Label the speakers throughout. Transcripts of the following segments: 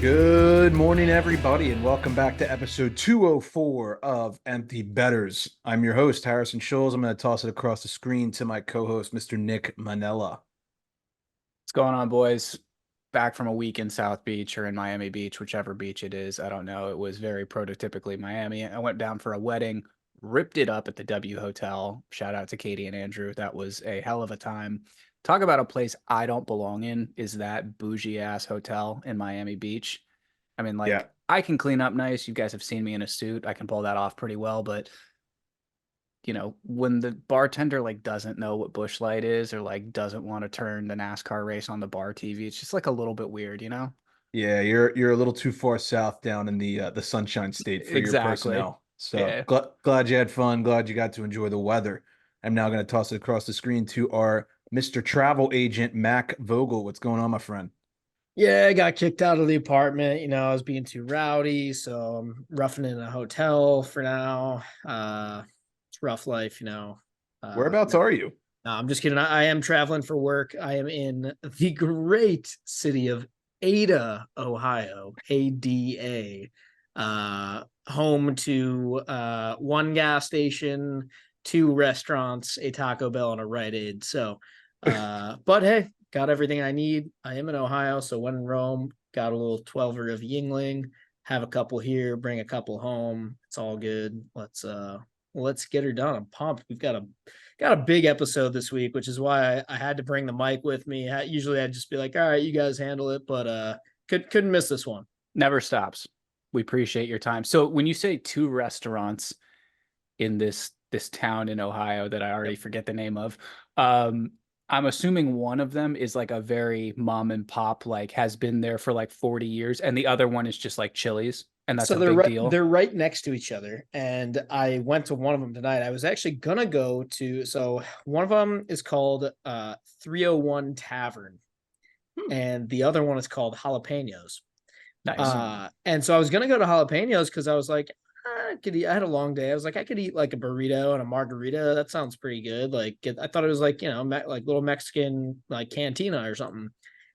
Speaker 1: Good morning, everybody, and welcome back to episode 204 of Empty Betters. I'm your host, Harrison Scholes. I'm going to toss it across the screen to my co-host, Mr. Nick Manella.
Speaker 2: What's going on, boys? Back from a week in South Beach or in Miami Beach, whichever beach it is. I don't know. It was very prototypically Miami. I went down for a wedding, ripped it up at the W Hotel. Shout out to Katie and Andrew. That was a hell of a time. Talk about a place I don't belong in is that bougie ass hotel in Miami Beach. I mean,
Speaker 1: Yeah,
Speaker 2: I can clean up nice. You guys have seen me in a suit. I can pull that off pretty well, but when the bartender doesn't know what Bush Light is or doesn't want to turn the NASCAR race on the bar TV, it's just like a little bit weird, you know?
Speaker 1: yeah, you're a little too far south down in the Sunshine State for your
Speaker 2: Exactly.
Speaker 1: personnel. So
Speaker 2: Yeah.
Speaker 1: glad you had fun. Glad you got to enjoy the weather. I'm now going to toss it across the screen to our Mr. Travel Agent, Mac Vogel. What's going on, my friend?
Speaker 3: Yeah, I got kicked out of the apartment. I was being too rowdy, so I'm roughing in a hotel for now. It's rough life.
Speaker 1: Whereabouts
Speaker 3: No,
Speaker 1: are you?
Speaker 3: no, I'm just kidding. I am traveling for work. I am in the great city of Ada, Ohio, ADA. Home to one gas station, two restaurants, a Taco Bell, and a Rite Aid. But hey, got everything I need. I am in Ohio, so when in Rome, got a little 12er of Yingling, have a couple here, bring a couple home. It's all good. Let's get her done. I'm pumped. We've got a big episode this week, which is why I had to bring the mic with me. Usually I'd just be like, all right, you guys handle it, but couldn't miss this one.
Speaker 2: Never stops. We appreciate your time. So when you say two restaurants in this town in Ohio that I already
Speaker 3: Yep.
Speaker 2: forget the name of, um, I'm assuming one of them is like a very mom and pop, has been there for like 40 years, and the other one is just like Chili's, and that's
Speaker 3: So
Speaker 2: a big deal.
Speaker 3: they're right next to each other, and I went to one of them tonight. I was actually gonna go to one of them is called 301 Tavern,
Speaker 1: Hmm.
Speaker 3: and the other one is called Jalapenos.
Speaker 2: Nice.
Speaker 3: And so I was gonna go to Jalapenos because I was like, I could eat. I had a long day. I was like, I could eat like a burrito and a margarita. That sounds pretty good. I thought it was like like little Mexican like cantina or something.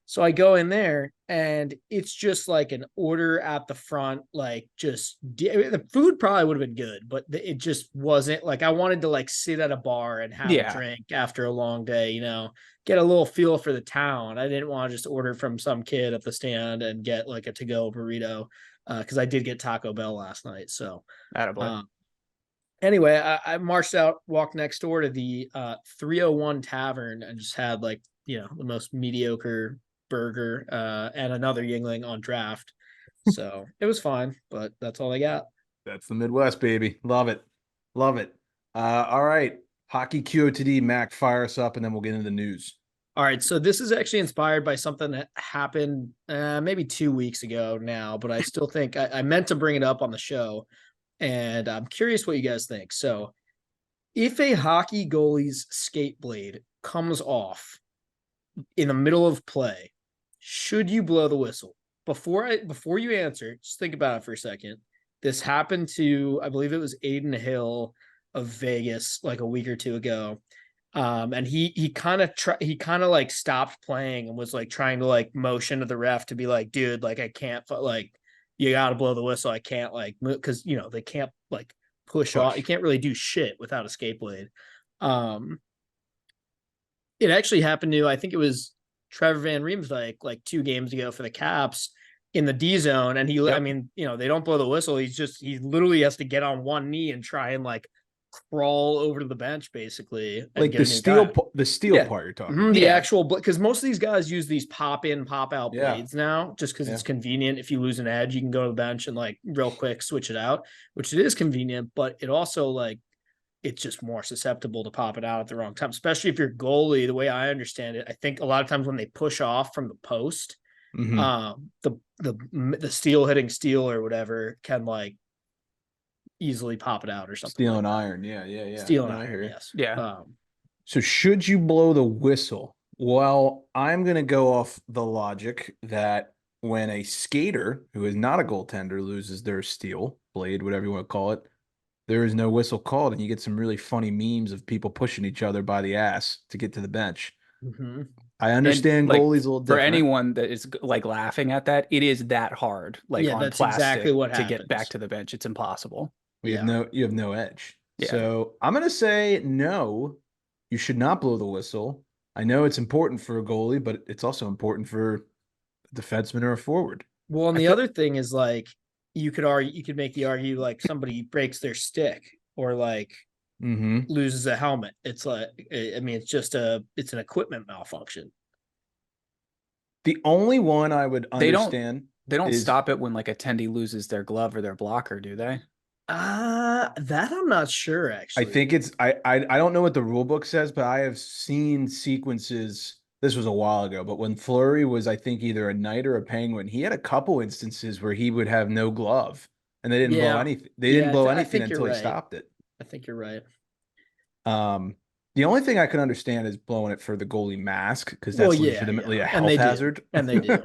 Speaker 3: So I go in there and it's just like an order at the front, the food probably would have been good, but it just wasn't like I wanted to like sit at a bar and have a
Speaker 2: Yeah.
Speaker 3: drink after a long day, get a little feel for the town. I didn't want to just order from some kid at the stand and get like a to-go burrito because I did get Taco Bell last night. So
Speaker 2: Attaboy.
Speaker 3: um, anyway, I marched out, walked next door to the 301 Tavern and just had the most mediocre burger and another Yingling on draft. So it was fine, but that's all I got.
Speaker 1: That's the Midwest, baby. Love it. Love it. All right. Hockey QOTD, Mac, fire us up, and then we'll get into the news.
Speaker 3: All right, so this is actually inspired by something that happened maybe 2 weeks ago now, but I still think I meant to bring it up on the show, and I'm curious what you guys think. So, if a hockey goalie's skate blade comes off in the middle of play, should you blow the whistle? Before you answer, just think about it for a second. This happened to, I believe it was Aiden Hill of Vegas like a week or two ago. And he kind of like stopped playing and was like trying to like motion to the ref to be like, dude, like I can't like you got to blow the whistle. I can't like move because they can't like push off. You
Speaker 1: Push.
Speaker 3: can't really do shit without a skate blade. Um, it actually happened to, I think it was Trevor Van Riemsdyk like 2 games ago for the Caps in the D zone. And I
Speaker 1: Yep.
Speaker 3: mean, they don't blow the whistle. He literally has to get on one knee and try and like crawl over to the bench basically and
Speaker 1: Like
Speaker 3: get a new guy.
Speaker 1: the steel
Speaker 3: Yeah.
Speaker 1: part you're talking
Speaker 3: Mhm,
Speaker 1: about.
Speaker 3: the
Speaker 2: Yeah.
Speaker 3: actual, because most of these guys use these pop in, pop out
Speaker 1: Yeah.
Speaker 3: blades now, just because
Speaker 1: Yeah.
Speaker 3: it's convenient. If you lose an edge, you can go to the bench and like real quick switch it out, which it is convenient, but it also like it's just more susceptible to pop it out at the wrong time, especially if you're goalie. The way I understand it, I think a lot of times when they push off from the post,
Speaker 1: Hmm.
Speaker 3: the steel hitting steel or whatever can like easily pop it out or something
Speaker 1: Steel
Speaker 3: like
Speaker 1: and
Speaker 3: that.
Speaker 1: iron. Yeah. Yeah. Yeah.
Speaker 3: Steel and
Speaker 1: No, I
Speaker 3: iron,
Speaker 1: hear you.
Speaker 3: yes.
Speaker 2: Yeah.
Speaker 1: So should you blow the whistle? Well, I'm going to go off the logic that when a skater who is not a goaltender loses their steel blade, whatever you want to call it, there is no whistle called, and you get some really funny memes of people pushing each other by the ass to get to the bench.
Speaker 3: Mm-hmm.
Speaker 1: I
Speaker 2: And
Speaker 1: understand
Speaker 2: like
Speaker 1: goalies a little
Speaker 2: for
Speaker 1: different.
Speaker 2: anyone that is like laughing at that, it is that hard, like
Speaker 3: Yeah,
Speaker 2: on
Speaker 3: that's exactly
Speaker 2: plastic
Speaker 3: what
Speaker 2: to get back
Speaker 3: happens.
Speaker 2: to the bench. It's impossible.
Speaker 3: Yeah.
Speaker 1: You have no edge.
Speaker 2: Yeah.
Speaker 1: So I'm gonna say no, you should not blow the whistle. I know it's important for a goalie, but it's also important for a defenseman or a forward.
Speaker 3: Well, and
Speaker 1: I
Speaker 3: the
Speaker 1: think
Speaker 3: other thing is like you could make the argue like somebody breaks their stick or like
Speaker 1: mm-hmm.
Speaker 3: loses a helmet. It's like I mean it's an equipment malfunction.
Speaker 1: The only one I would
Speaker 2: They don't
Speaker 1: understand
Speaker 2: they don't
Speaker 1: is
Speaker 2: stop it when like attendee loses their glove or their blocker, do they?
Speaker 3: That I'm not sure
Speaker 1: I
Speaker 3: actually.
Speaker 1: think it's I don't know what the rule book says, but I have seen sequences. This was a while ago, but when Fleury was, I think, either a Knight or a Penguin, he had a couple instances where he would have no glove, and they didn't blow
Speaker 3: Yeah.
Speaker 1: anything. They didn't
Speaker 3: Yeah,
Speaker 1: blow
Speaker 3: I
Speaker 1: anything
Speaker 3: think you're
Speaker 1: until he
Speaker 3: right.
Speaker 1: stopped it.
Speaker 3: I think you're right.
Speaker 1: The only thing I can understand is blowing it for the goalie mask because
Speaker 3: Well,
Speaker 1: that's
Speaker 3: yeah,
Speaker 1: legitimately
Speaker 3: yeah.
Speaker 1: a
Speaker 3: And they
Speaker 1: health
Speaker 3: do.
Speaker 1: hazard,
Speaker 3: And they do.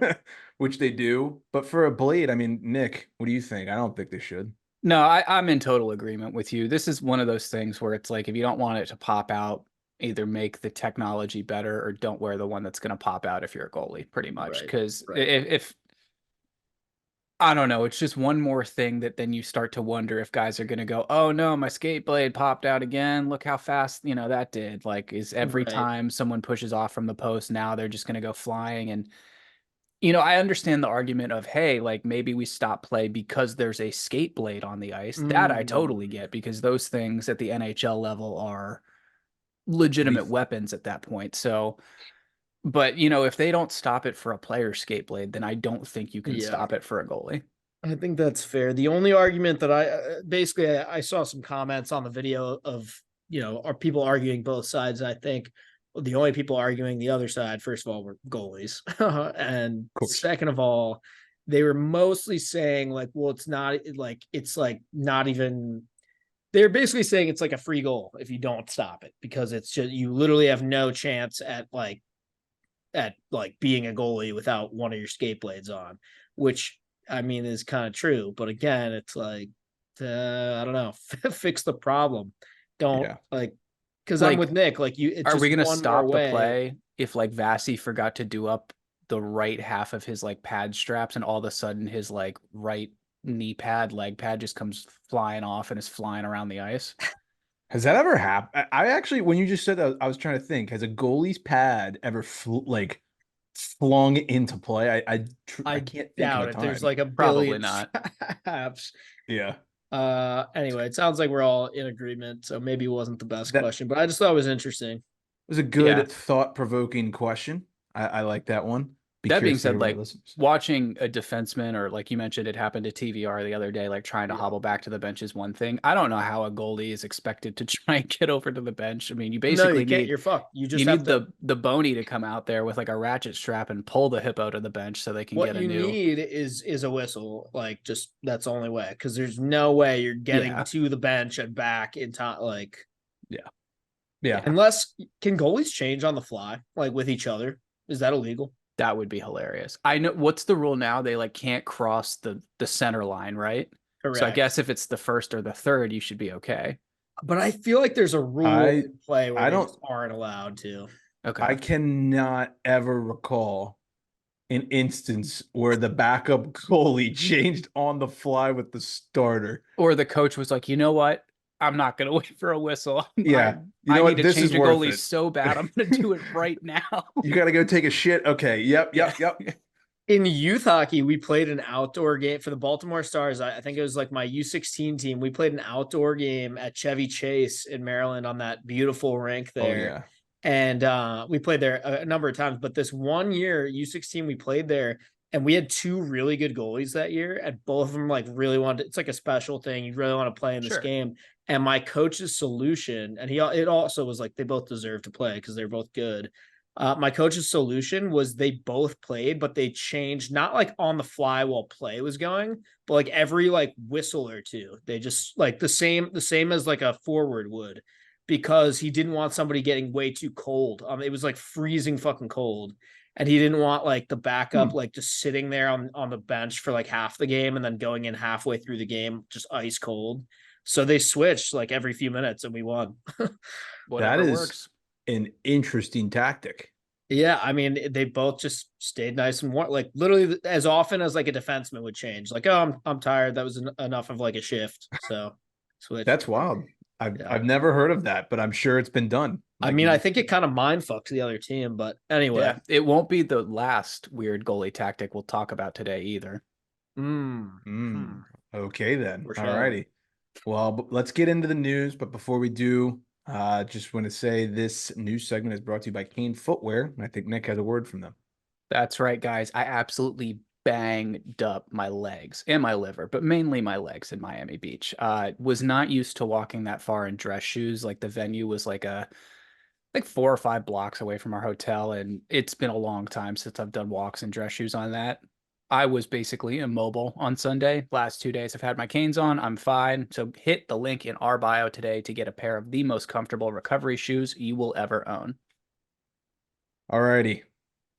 Speaker 1: which they do. But for a blade, I mean, Nick, what do you think? I don't think they should.
Speaker 2: No, I'm in total agreement with you. This is one of those things where it's like if you don't want it to pop out, either make the technology better or don't wear the one that's going to pop out if you're a goalie, pretty much.
Speaker 3: Right.
Speaker 2: Because
Speaker 3: Right.
Speaker 2: if I don't know, it's just one more thing that then you start to wonder if guys are going to go, oh no, my skate blade popped out again. Look how fast, that did. Like, is every
Speaker 3: Right.
Speaker 2: time someone pushes off from the post, now they're just going to go flying. And I understand the argument of, hey, like maybe we stop play because there's a skate blade on the ice. That I totally
Speaker 3: Mm,
Speaker 2: get because those things at the NHL level are legitimate
Speaker 1: Lethal.
Speaker 2: weapons at that point. So, but if they don't stop it for a player skate blade, then I don't think you can
Speaker 3: yeah.
Speaker 2: stop it for a goalie.
Speaker 3: I think that's fair. The only argument that I saw some comments on the video of, are people arguing both sides. I think the only people arguing the other side, first of all, were goalies. And
Speaker 1: Of course.
Speaker 3: second of all, they were mostly saying like, well, it's like not even, they're basically saying it's like a free goal if you don't stop it because it's just, you literally have no chance at being a goalie without one of your skate blades on, which I mean is kind of true. But again, it's like I don't know, fix the problem. Don't
Speaker 1: Yeah.
Speaker 3: because I'm with
Speaker 2: Like,
Speaker 3: Nick. Like it's
Speaker 2: are
Speaker 3: just
Speaker 2: we going to
Speaker 3: one more
Speaker 2: stop the
Speaker 3: way.
Speaker 2: play if like Vasi forgot to do up the right half of his like pad straps and all of a sudden his like right knee pad, leg pad just comes flying off and is flying around the ice?
Speaker 1: Has that ever happened? I actually, when you just said that, I was trying to think. Has a goalie's pad ever flung into play? I
Speaker 3: I
Speaker 1: can't think of a
Speaker 3: doubt it. There's
Speaker 1: time.
Speaker 3: like a
Speaker 2: Probably
Speaker 3: billion
Speaker 2: not.
Speaker 3: traps.
Speaker 1: Yeah.
Speaker 3: Anyway, it sounds like we're all in agreement. So maybe it wasn't the best
Speaker 1: That
Speaker 3: question, but I just thought it was interesting.
Speaker 1: was a
Speaker 2: Yeah.
Speaker 1: good thought-provoking question. I like that one. Be
Speaker 2: That being
Speaker 1: curious to hear
Speaker 2: said,
Speaker 1: what our
Speaker 2: like
Speaker 1: listeners think.
Speaker 2: watching a defenseman or like you mentioned, it happened to TVR the other day, like trying to
Speaker 3: Yeah.
Speaker 2: hobble back to the bench is one thing. I don't know how a goalie is expected to try and get over to the bench. I mean, you
Speaker 3: No, you
Speaker 2: basically
Speaker 3: can't.
Speaker 2: need
Speaker 3: You're fucked. You
Speaker 2: you
Speaker 3: just have
Speaker 2: need
Speaker 3: to.
Speaker 2: the bony to come out there with like a ratchet strap and pull the hippo to the bench so they can
Speaker 3: What
Speaker 2: get a
Speaker 3: you
Speaker 2: new.
Speaker 3: need is a whistle. Like just that's the only way because there's no way you're getting
Speaker 2: Yeah.
Speaker 3: to the bench and back in time. Like
Speaker 1: Yeah. Yeah.
Speaker 3: unless can goalies change on the fly like with each other? Is that illegal?
Speaker 2: That would be hilarious. I know what's the rule now? They like can't cross the center line, right? So I
Speaker 3: Correct.
Speaker 2: guess if it's the first or the third, you should be okay.
Speaker 3: But I feel like there's a rule
Speaker 1: I
Speaker 3: in play where
Speaker 1: I
Speaker 3: they
Speaker 1: don't
Speaker 3: just aren't allowed to.
Speaker 2: Okay.
Speaker 1: I cannot ever recall an instance where the backup goalie changed on the fly with the starter.
Speaker 2: Or the coach was like, you know what? I'm not going to wait for a whistle. I
Speaker 1: Yeah. You
Speaker 2: I
Speaker 1: know
Speaker 2: need
Speaker 1: what?
Speaker 2: to
Speaker 1: This is
Speaker 2: change a
Speaker 1: worth
Speaker 2: goalie
Speaker 1: it.
Speaker 2: so bad. I'm going to do it right now.
Speaker 1: You got to go take a shit. Okay. Yep.
Speaker 2: Yeah.
Speaker 1: Yep. Yep.
Speaker 3: In youth hockey, we played an outdoor game for the Baltimore Stars. I think it was like my U16 team. We played an outdoor game at Chevy Chase in Maryland on that beautiful rink
Speaker 1: Oh
Speaker 3: there.
Speaker 1: yeah.
Speaker 3: And we played there a number of times. But this one year, U16, we played there and we had two really good goalies that year. And both of them like really wanted, it's like a special thing. You really want to play in this
Speaker 2: Sure.
Speaker 3: game. And my coach's solution, and it also was like they both deserve to play because they're both good. My coach's solution was they both played, but they changed not like on the fly while play was going, but like every like whistle or two. They just like the same as like a forward would, because he didn't want somebody getting way too cold. It was like freezing fucking cold, and he didn't want like the backup
Speaker 1: Hmm.
Speaker 3: like just sitting there on the bench for like half the game and then going in halfway through the game just ice cold. So they switched like every few minutes and we won.
Speaker 1: That
Speaker 2: Whatever
Speaker 1: is
Speaker 2: works.
Speaker 1: an interesting tactic.
Speaker 3: Yeah, I mean, they both just stayed nice and warm, like literally as often as like a defenseman would change. Like, oh, I'm tired. That was enough of like a shift. So switch.
Speaker 1: That's wild. I've
Speaker 3: Yeah.
Speaker 1: I've never heard of that, but I'm sure it's been done.
Speaker 3: I
Speaker 1: Like
Speaker 3: mean,
Speaker 1: you
Speaker 3: I
Speaker 1: just
Speaker 3: think it kind of mind fucks the other team, but anyway.
Speaker 2: Yeah, it won't be the last weird goalie tactic we'll talk about today either.
Speaker 3: Mm,
Speaker 1: mm, okay then. All
Speaker 3: foreshadowing.
Speaker 1: righty. Well, let's get into the news. But before we do, just want to say this news segment is brought to you by Kane Footwear. And I think Nick has a word from them.
Speaker 2: That's right, guys. I absolutely banged up my legs and my liver, but mainly my legs in Miami Beach. Was not used to walking that far in dress shoes. Like the venue was like 4 or 5 blocks away from our hotel, and it's been a long time since I've done walks in dress shoes on that. I was basically immobile on Sunday. Last 2 days I've had my canes on. I'm fine. So hit the link in our bio today to get a pair of the most comfortable recovery shoes you will ever own.
Speaker 1: All righty.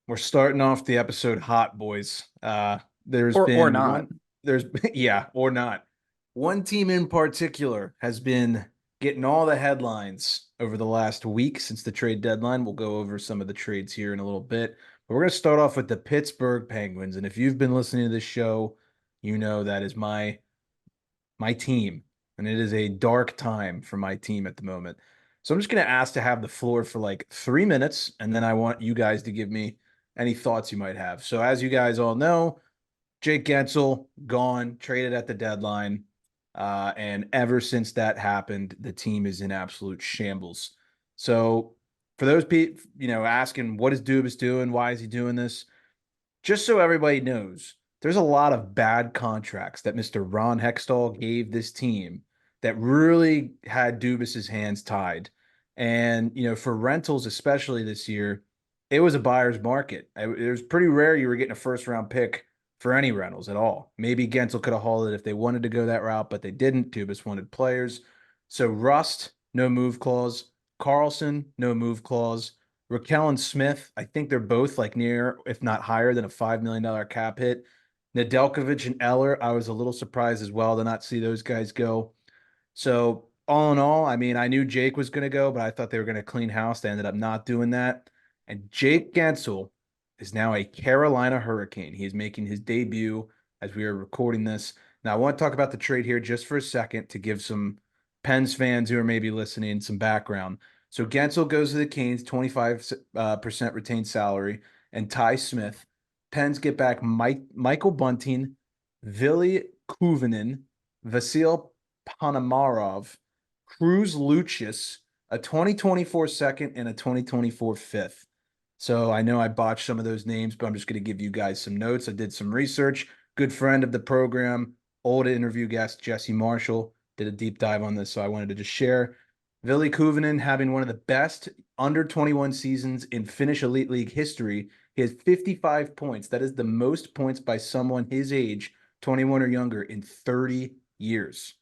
Speaker 1: We're starting off the episode hot, boys. There's
Speaker 2: Or
Speaker 1: been
Speaker 2: not.
Speaker 1: one, there's yeah, or not. One team in particular has been getting all the headlines over the last week since the trade deadline. We'll go over some of the trades here in a little bit. But we're going to start off with the Pittsburgh Penguins. And if you've been listening to this show, you know that is my team, and it is a dark time for my team at the moment. So I'm just going to ask to have the floor for like 3 minutes, and then I want you guys to give me any thoughts you might have. So as you guys all know, Jake Gensel gone, traded at the deadline, and ever since that happened, the team is in absolute shambles. So for those people, asking what is Dubas doing, why is he doing this? Just so everybody knows, there's a lot of bad contracts that Mr. Ron Hextall gave this team that really had Dubas's hands tied. And, for rentals, especially this year, it was a buyer's market. It was pretty rare you were getting a first round pick for any rentals at all. Maybe Gensel could have hauled it if they wanted to go that route, but they didn't. Dubas wanted players. So Rust, no move clause. Carlson, no move clause. Raquel and Smith, I think they're both like near, if not higher than a $5 million cap hit. Nedeljkovic and Eller, I was a little surprised as well to not see those guys go. So all in all, I mean, I knew Jake was going to go, but I thought they were going to clean house. They ended up not doing that. And Jake Gensel is now a Carolina Hurricane. He is making his debut as we are recording this. Now, I want to talk about the trade here just for a second to give some Pens fans who are maybe listening some background. So Gensel goes to the Canes, 25% retained salary, and Ty Smith. Pens get back Michael Bunting, Ville Kuvinen, Vasil Ponomarov, Cruz Lucius, a 2024 second, and a 2024 fifth. So I know I botched some of those names, but I'm just going to give you guys some notes. I did some research. Good friend of the program, old interview guest, Jesse Marshall, did a deep dive on this, so I wanted to just share. Ville Kuvinen having one of the best under 21 seasons in Finnish Elite League history. He has 55 points. That is the most points by someone his age, 21 or younger, in 30 years.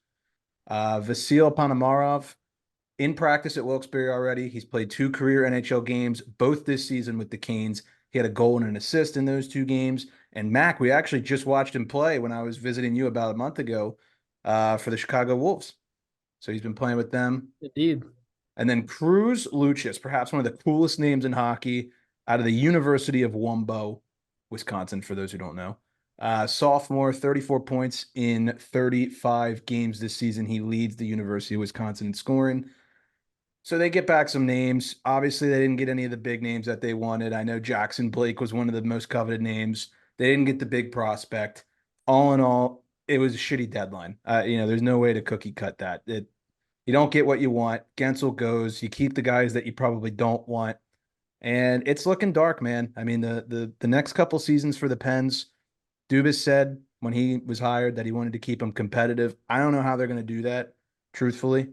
Speaker 1: Vasil Ponomarov in practice at Wilkes-Barre already. He's played 2 career NHL games, both this season with the Canes. He had a goal and an assist in those 2 games. And Mac, we actually just watched him play when I was visiting you about a month ago for the Chicago Wolves. So he's been playing with them.
Speaker 3: Indeed.
Speaker 1: And then Cruz Lucius, perhaps one of the coolest names in hockey, out of the University of Wumbo, Wisconsin, for those who don't know. Sophomore, 34 points in 35 games this season. He leads the University of Wisconsin in scoring. So they get back some names. Obviously, they didn't get any of the big names that they wanted. I know Jackson Blake was one of the most coveted names. They didn't get the big prospect. All in all, it was a shitty deadline. There's no way to cookie cut that. You don't get what you want. Gensel goes. You keep the guys that you probably don't want. And it's looking dark, man. I mean, the next couple seasons for the Pens, Dubas said when he was hired that he wanted to keep them competitive. I don't know how they're going to do that, truthfully.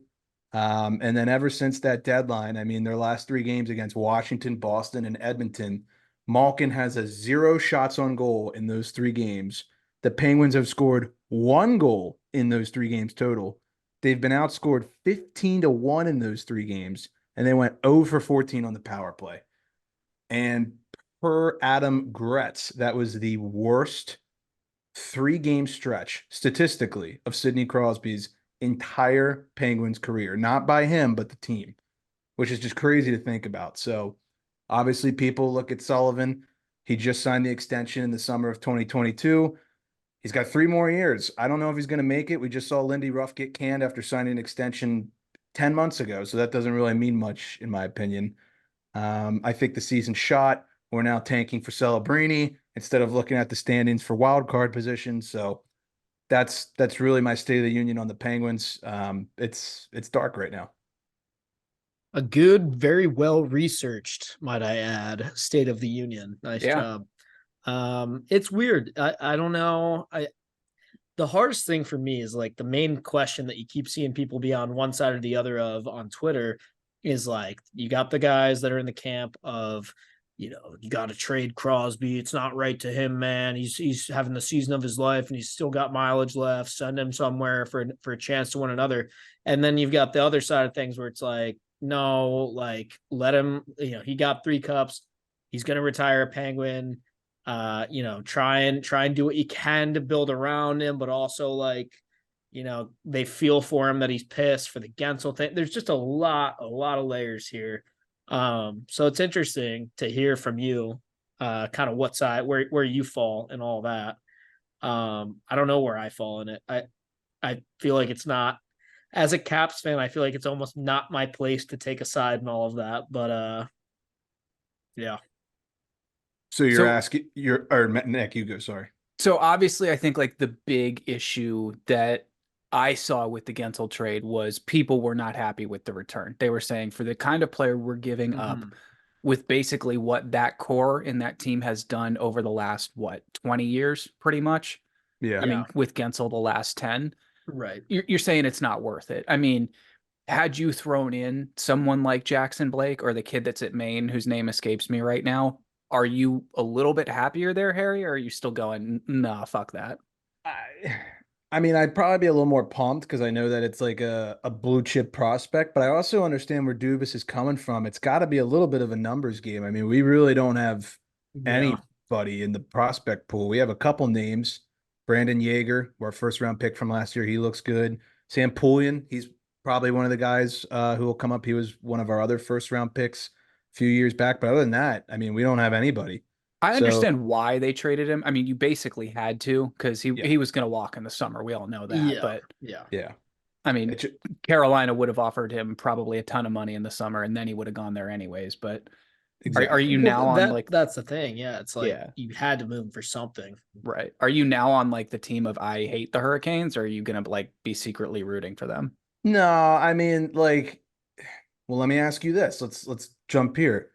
Speaker 1: And then ever since that deadline, I mean, their last 3 games against Washington, Boston, and Edmonton, Malkin has a 0 shots on goal in those 3 games. The Penguins have scored 1 goal in those 3 games total. They've been outscored 15-1 in those 3 games, and they went 0 for 14 on the power play. And per Adam Gretz, that was the worst 3-game stretch statistically of Sidney Crosby's entire Penguins career. Not by him, but the team, which is just crazy to think about. So Obviously, people look at Sullivan. He just signed the extension in the summer of 2022. He's got 3 more years. I don't know if he's going to make it. We just saw Lindy Ruff get canned after signing an extension 10 months ago. So that doesn't really mean much, in my opinion. I think the season's shot. We're now tanking for Celebrini instead of looking at the standings for wild card positions. So that's really my state of the union on the Penguins. It's dark right now.
Speaker 3: A good, very well researched, might I add, State of the Union. Nice job. It's weird. I don't know. The hardest thing for me is like the main question that you keep seeing people be on one side or the other of on Twitter is like, you got the guys that are in the camp of, you got to trade Crosby. It's not right to him, man. He's having the season of his life and he's still got mileage left. Send him somewhere for a chance to win another. And then you've got the other side of things where it's like, no, like let him, he got 3 cups. He's going to retire a Penguin. Try and do what you can to build around him, but also like, they feel for him that he's pissed for the Gensel thing. There's just a lot of layers here. So it's interesting to hear from you, kind of what side, where you fall and all that. I don't know where I fall in it. I feel like it's not, as a Caps fan, I feel like it's almost not my place to take a side and all of that, but yeah.
Speaker 1: So you're asking, or Nick, you go, sorry.
Speaker 2: So obviously, I think like the big issue that I saw with the Gensel trade was people were not happy with the return. They were saying for the kind of player we're giving up with basically what that core in that team has done over the last, 20 years, pretty much.
Speaker 1: Yeah.
Speaker 2: I mean, with Gensel, the last 10.
Speaker 3: Right.
Speaker 2: You're saying it's not worth it. I mean, had you thrown in someone like Jackson Blake or the kid that's at Maine, whose name escapes me right now, are you a little bit happier there, Harry? Or are you still going, nah, fuck that?
Speaker 1: I mean, I'd probably be a little more pumped because I know that it's like a blue chip prospect, but I also understand where Dubas is coming from. It's got to be a little bit of a numbers game. I mean, we really don't have anybody in the prospect pool. We have a couple names. Brandon Yeager, our first round pick from last year. He looks good. Sam Poulian, he's probably one of the guys who will come up. He was one of our other first round picks a few years back. But other than that, I mean, we don't have anybody.
Speaker 2: I understand why they traded him. I mean, you basically had to because he was going to walk in the summer. We all know that.
Speaker 3: Yeah,
Speaker 2: but
Speaker 1: yeah.
Speaker 2: I mean, Carolina would have offered him probably a ton of money in the summer, and then he would have gone there anyways. But are you now on like
Speaker 3: that's the thing? Yeah, it's like you had to move him for something,
Speaker 2: right? Are you now on like the team of I hate the Hurricanes, or are you gonna like be secretly rooting for them?
Speaker 1: No, I mean, like, well, let me ask you this. Let's jump here.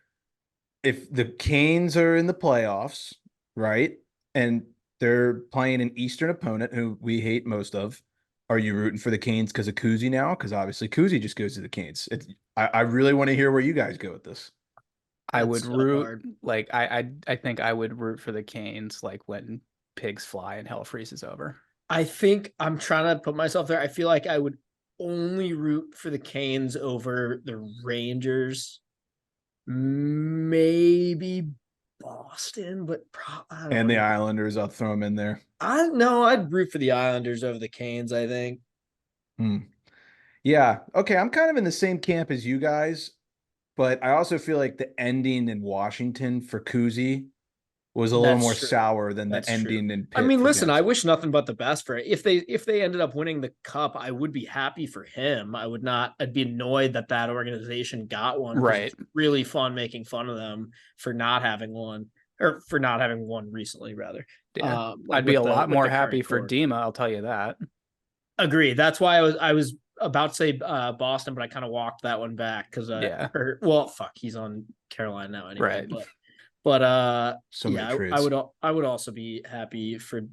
Speaker 1: If the Canes are in the playoffs, right, and they're playing an Eastern opponent who we hate most of, are you rooting for the Canes because of Kuzi now? Because obviously Kuzi just goes to the Canes. I really want to hear where you guys go with this.
Speaker 2: I would root like I think I would root for the Canes like when pigs fly and hell freezes over.
Speaker 3: I think I'm trying to put myself there. I feel like I would only root for the Canes over the Rangers. Maybe Boston, but
Speaker 1: and the Islanders, I'll throw them in there.
Speaker 3: I'd root for the Islanders over the Canes, I think.
Speaker 1: Yeah. Okay. I'm kind of in the same camp as you guys, but I also feel like the ending in Washington for Kuzi was a little more sour than the ending in Pitt.
Speaker 3: I mean, listen, I wish nothing but the best for it. If they ended up winning the cup, I would be happy for him. I'd be annoyed that organization got one.
Speaker 2: Right.
Speaker 3: It's really fun making fun of them for not having one, or for not having won recently, rather.
Speaker 2: Yeah. I'd be a lot more happy for Dima, I'll tell you that.
Speaker 3: Agree. That's why I was about to say Boston, but I kind of walked that one back because he's on Carolina now anyway.
Speaker 2: Right.
Speaker 3: But
Speaker 1: I
Speaker 3: would also be happy for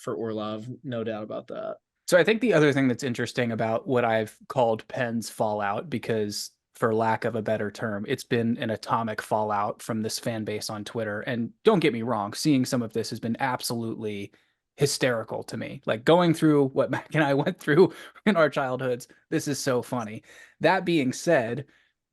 Speaker 3: Orlov, no doubt about that.
Speaker 2: So I think the other thing that's interesting about what I've called Penn's fallout, because for lack of a better term, it's been an atomic fallout from this fan base on Twitter. And don't get me wrong, seeing some of this has been absolutely hysterical to me. Like going through what Mac and I went through in our childhoods, this is so funny. That being said,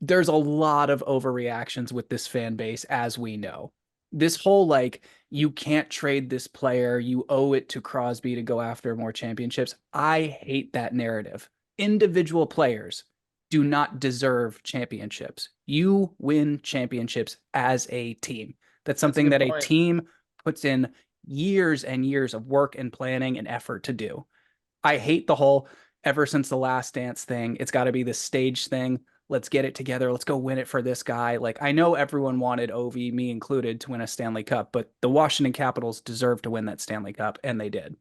Speaker 2: there's a lot of overreactions with this fan base, as we know. This whole, like, you can't trade this player, you owe it to Crosby to go after more championships. I hate that narrative. Individual players do not deserve championships. You win championships as a team. That's something that a
Speaker 3: point.
Speaker 2: team puts in years and years of work and planning and effort to do. I hate the whole ever since the last dance thing. It's got to be this stage thing. Let's get it together. Let's go win it for this guy. Like, I know everyone wanted Ovi, me included, to win a Stanley Cup, but the Washington Capitals deserved to win that Stanley Cup, and they did.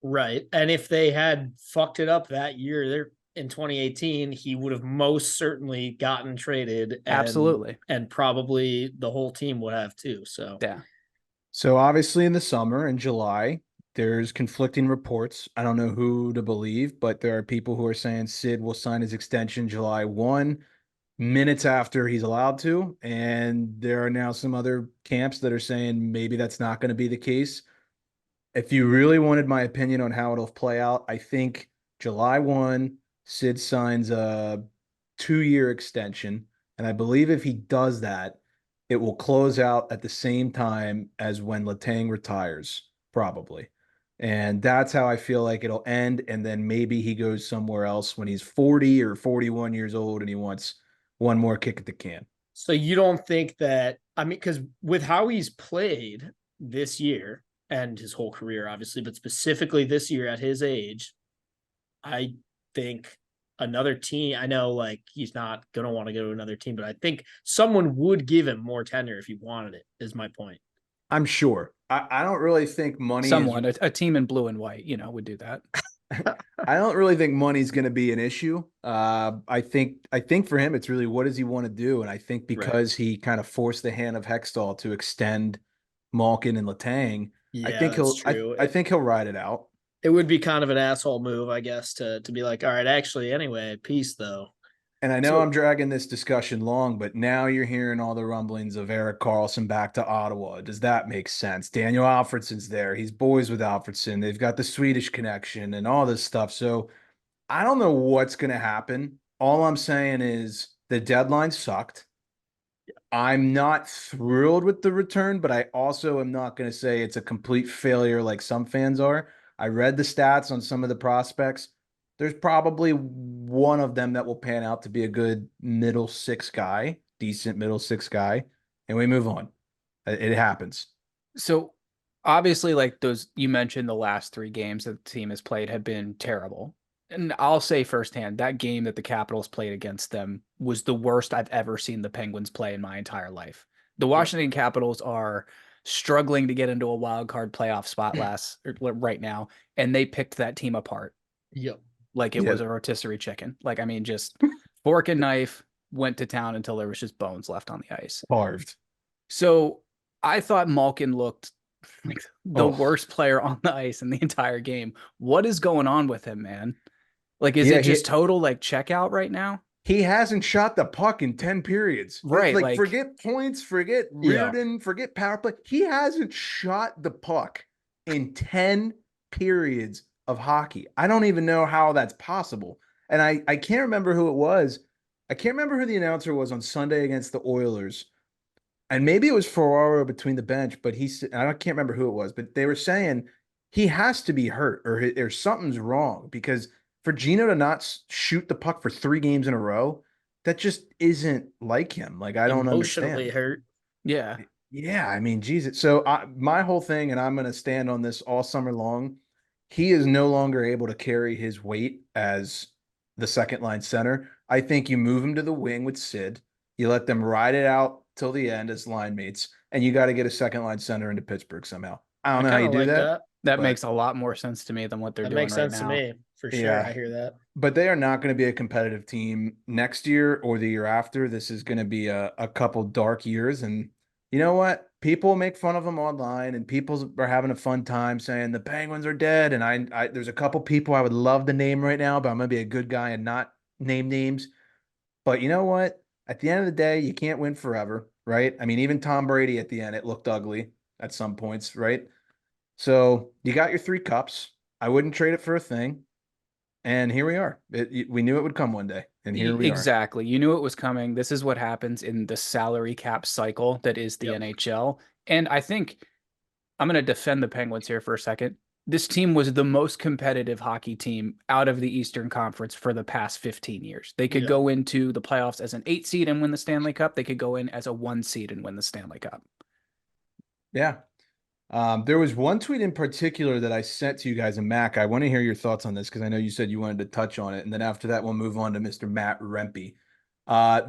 Speaker 3: Right. And if they had fucked it up that year, they're in 2018, he would have most certainly gotten traded. And,
Speaker 2: Absolutely.
Speaker 3: And probably the whole team would have too. So,
Speaker 2: yeah.
Speaker 1: So obviously in the summer, in July, there's conflicting reports. I don't know who to believe, but there are people who are saying Sid will sign his extension July 1, minutes after he's allowed to. And there are now some other camps that are saying maybe that's not going to be the case. If you really wanted my opinion on how it'll play out, I think July 1, Sid signs a 2-year extension. And I believe if he does that, it will close out at the same time as when Letang retires, probably. And that's how I feel like it'll end. And then maybe he goes somewhere else when he's 40 or 41 years old and he wants one more kick at the can.
Speaker 3: So you don't think that, I mean, because with how he's played this year and his whole career, obviously, but specifically this year at his age, I think another team, I know like he's not going to want to go to another team, but I think someone would give him more tenure if he wanted it, is my point.
Speaker 1: I'm sure. I don't really think money
Speaker 2: Someone, a team in blue and white, would do that.
Speaker 1: I don't really think money's going to be an issue. I think for him, it's really what does he want to do? And I think because he kind of forced the hand of Hextall to extend Malkin and Letang,
Speaker 3: Yeah,
Speaker 1: I think I think he'll ride it out.
Speaker 3: It would be kind of an asshole move, I guess, to be like, all right, actually, anyway, peace though.
Speaker 1: And I know I'm dragging this discussion long, but now you're hearing all the rumblings of Erik Karlsson back to Ottawa. Does that make sense? Daniel Alfredsson's there. He's boys with Alfredsson. They've got the Swedish connection and all this stuff. So I don't know what's going to happen. All I'm saying is the deadline sucked. I'm not thrilled with the return, but I also am not going to say it's a complete failure like some fans are. I read the stats on some of the prospects. There's probably one of them that will pan out to be a good middle six guy, decent middle six guy, and we move on. It happens.
Speaker 2: So obviously, like those you mentioned, the last 3 games that the team has played have been terrible. And I'll say firsthand, that game that the Capitals played against them was the worst I've ever seen the Penguins play in my entire life. The Washington Capitals are struggling to get into a wild card playoff spot right now, and they picked that team apart.
Speaker 3: Yep.
Speaker 2: Like it was a rotisserie chicken. Like, I mean, just fork and knife, went to town until there was just bones left on the ice.
Speaker 1: Carved.
Speaker 2: So I thought Malkin looked like the worst player on the ice in the entire game. What is going on with him, man? Like, is it just total like checkout right now?
Speaker 1: He hasn't shot the puck in 10 periods.
Speaker 2: Right.
Speaker 1: Like forget points, forget Reardon, forget power play. He hasn't shot the puck in 10 periods of hockey. I don't even know how that's possible. And I can't remember who it was. I can't remember who the announcer was on Sunday against the Oilers. And maybe it was Ferraro between the bench, but I can't remember who it was, but they were saying he has to be hurt or something's wrong because for Gino to not shoot the puck for 3 games in a row, that just isn't like him. Like, I don't
Speaker 3: emotionally
Speaker 1: understand.
Speaker 3: hurt.
Speaker 2: Yeah.
Speaker 1: Yeah. I mean, Jesus. So my whole thing, and I'm going to stand on this all summer long, he is no longer able to carry his weight as the second line center. I think you move him to the wing with Sid. You let them ride it out till the end as line mates, and you got to get a second line center into Pittsburgh somehow. I don't know how you do that.
Speaker 2: That makes a lot more sense to me than what they're doing right now.
Speaker 3: That makes sense to me, for sure. Yeah. I hear that.
Speaker 1: But they are not going to be a competitive team next year or the year after. This is going to be a couple dark years. And you know what? People make fun of them online, and people are having a fun time saying the Penguins are dead. And I there's a couple people I would love to name right now, but I'm going to be a good guy and not name names. But you know what? At the end of the day, you can't win forever, right? I mean, even Tom Brady at the end, it looked ugly at some points, right? So you got your 3 cups. I wouldn't trade it for a thing. And here we are. We knew it would come one day. And here we are.
Speaker 2: Exactly. You knew it was coming. This is what happens in the salary cap cycle that is the NHL. And I think I'm going to defend the Penguins here for a second. This team was the most competitive hockey team out of the Eastern Conference for the past 15 years. They could go into the playoffs as an 8 seed and win the Stanley Cup. They could go in as a 1 seed and win the Stanley Cup.
Speaker 1: Yeah. There was one tweet in particular that I sent to you guys, and Mac, I want to hear your thoughts on this because I know you said you wanted to touch on it. And then after that, we'll move on to Mr. Matt Rempe.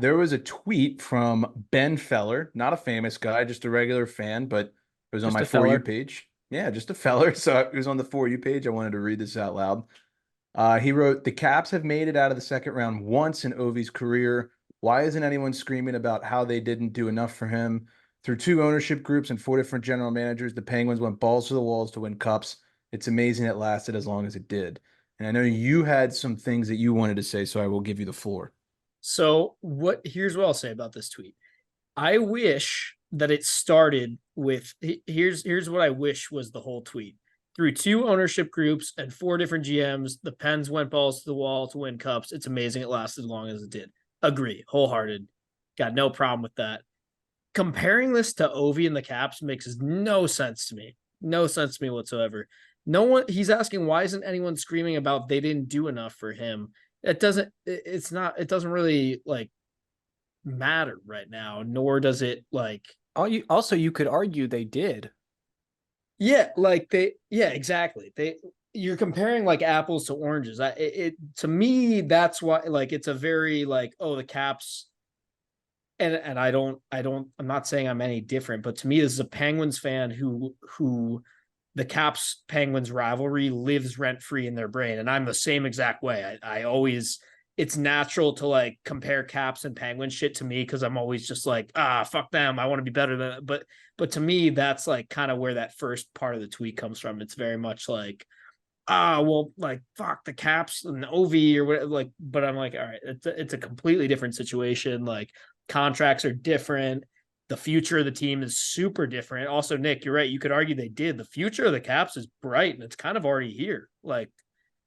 Speaker 1: There was a tweet from Ben Feller, not a famous guy, just a regular fan, but it was on my For You page. Yeah, just a feller. So it was on the For You page. I wanted to read this out loud. He wrote, "The Caps have made it out of the second round once in Ovi's career. Why isn't anyone screaming about how they didn't do enough for him? Through 2 ownership groups and 4 different general managers, the Penguins went balls to the walls to win cups. It's amazing it lasted as long as it did." And I know you had some things that you wanted to say, so I will give you the floor.
Speaker 3: So here's what I'll say about this tweet. I wish that it started with here's what I wish was the whole tweet. Through 2 ownership groups and 4 different GMs, the Pens went balls to the wall to win cups. It's amazing it lasted as long as it did. Agree, wholehearted. Got no problem with that. Comparing this to Ovi and the Caps makes no sense to me. No sense to me whatsoever. No one, he's asking, why isn't anyone screaming about they didn't do enough for him? It doesn't really like matter right now, nor does it like.
Speaker 2: You could argue they did.
Speaker 3: Yeah, exactly. You're comparing like apples to oranges. To me, that's why like it's a very like, oh, the Caps. And I'm not saying I'm any different, but to me, this is a Penguins fan who the Caps Penguins rivalry lives rent free in their brain. And I'm the same exact way. I always, it's natural to like compare Caps and Penguins shit to me. Cause I'm always just like, fuck them. I want to be better than, but to me, that's like kind of where that first part of the tweet comes from. It's very much like, well, like fuck the Caps and the OV or whatever. Like, but I'm like, all right, it's a completely different situation. Like, contracts are different. The future of the team is super different. Also, Nick, you're right. You could argue they did. The future of the Caps is bright and it's kind of already here. Like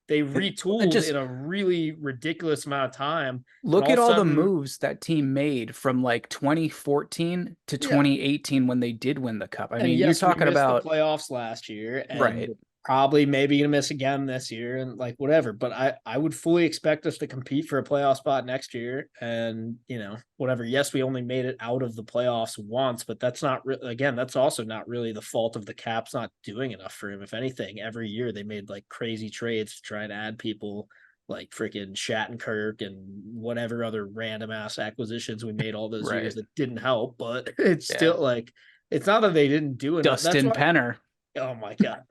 Speaker 3: they retooled in a really ridiculous amount of time.
Speaker 2: Look at all the moves that team made from like 2014 to 2018 when they did win the cup. I mean, you're talking about
Speaker 3: the playoffs last year, and
Speaker 2: right?
Speaker 3: Probably maybe gonna miss again this year and like whatever. But I would fully expect us to compete for a playoff spot next year. And whatever. Yes, we only made it out of the playoffs once, but that's not again, that's also not really the fault of the Caps not doing enough for him. If anything, every year they made like crazy trades to try and add people like freaking Shattenkirk and whatever other random ass acquisitions we made all those years that didn't help. But it's still like, it's not that they didn't do enough.
Speaker 2: Dustin Penner.
Speaker 3: Oh my God.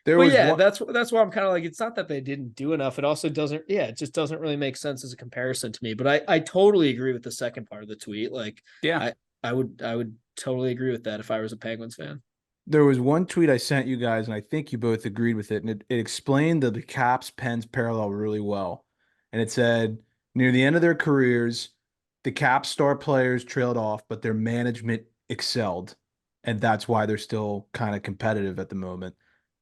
Speaker 3: That's why I'm kind of like, it's not that they didn't do enough. It also doesn't, it just doesn't really make sense as a comparison to me. But I totally agree with the second part of the tweet. Like, I would totally agree with that if I was a Penguins fan.
Speaker 1: There was one tweet I sent you guys, and I think you both agreed with it. And it explained the Caps Pens parallel really well. And it said, near the end of their careers, the Caps star players trailed off, but their management excelled. And that's why they're still kind of competitive at the moment.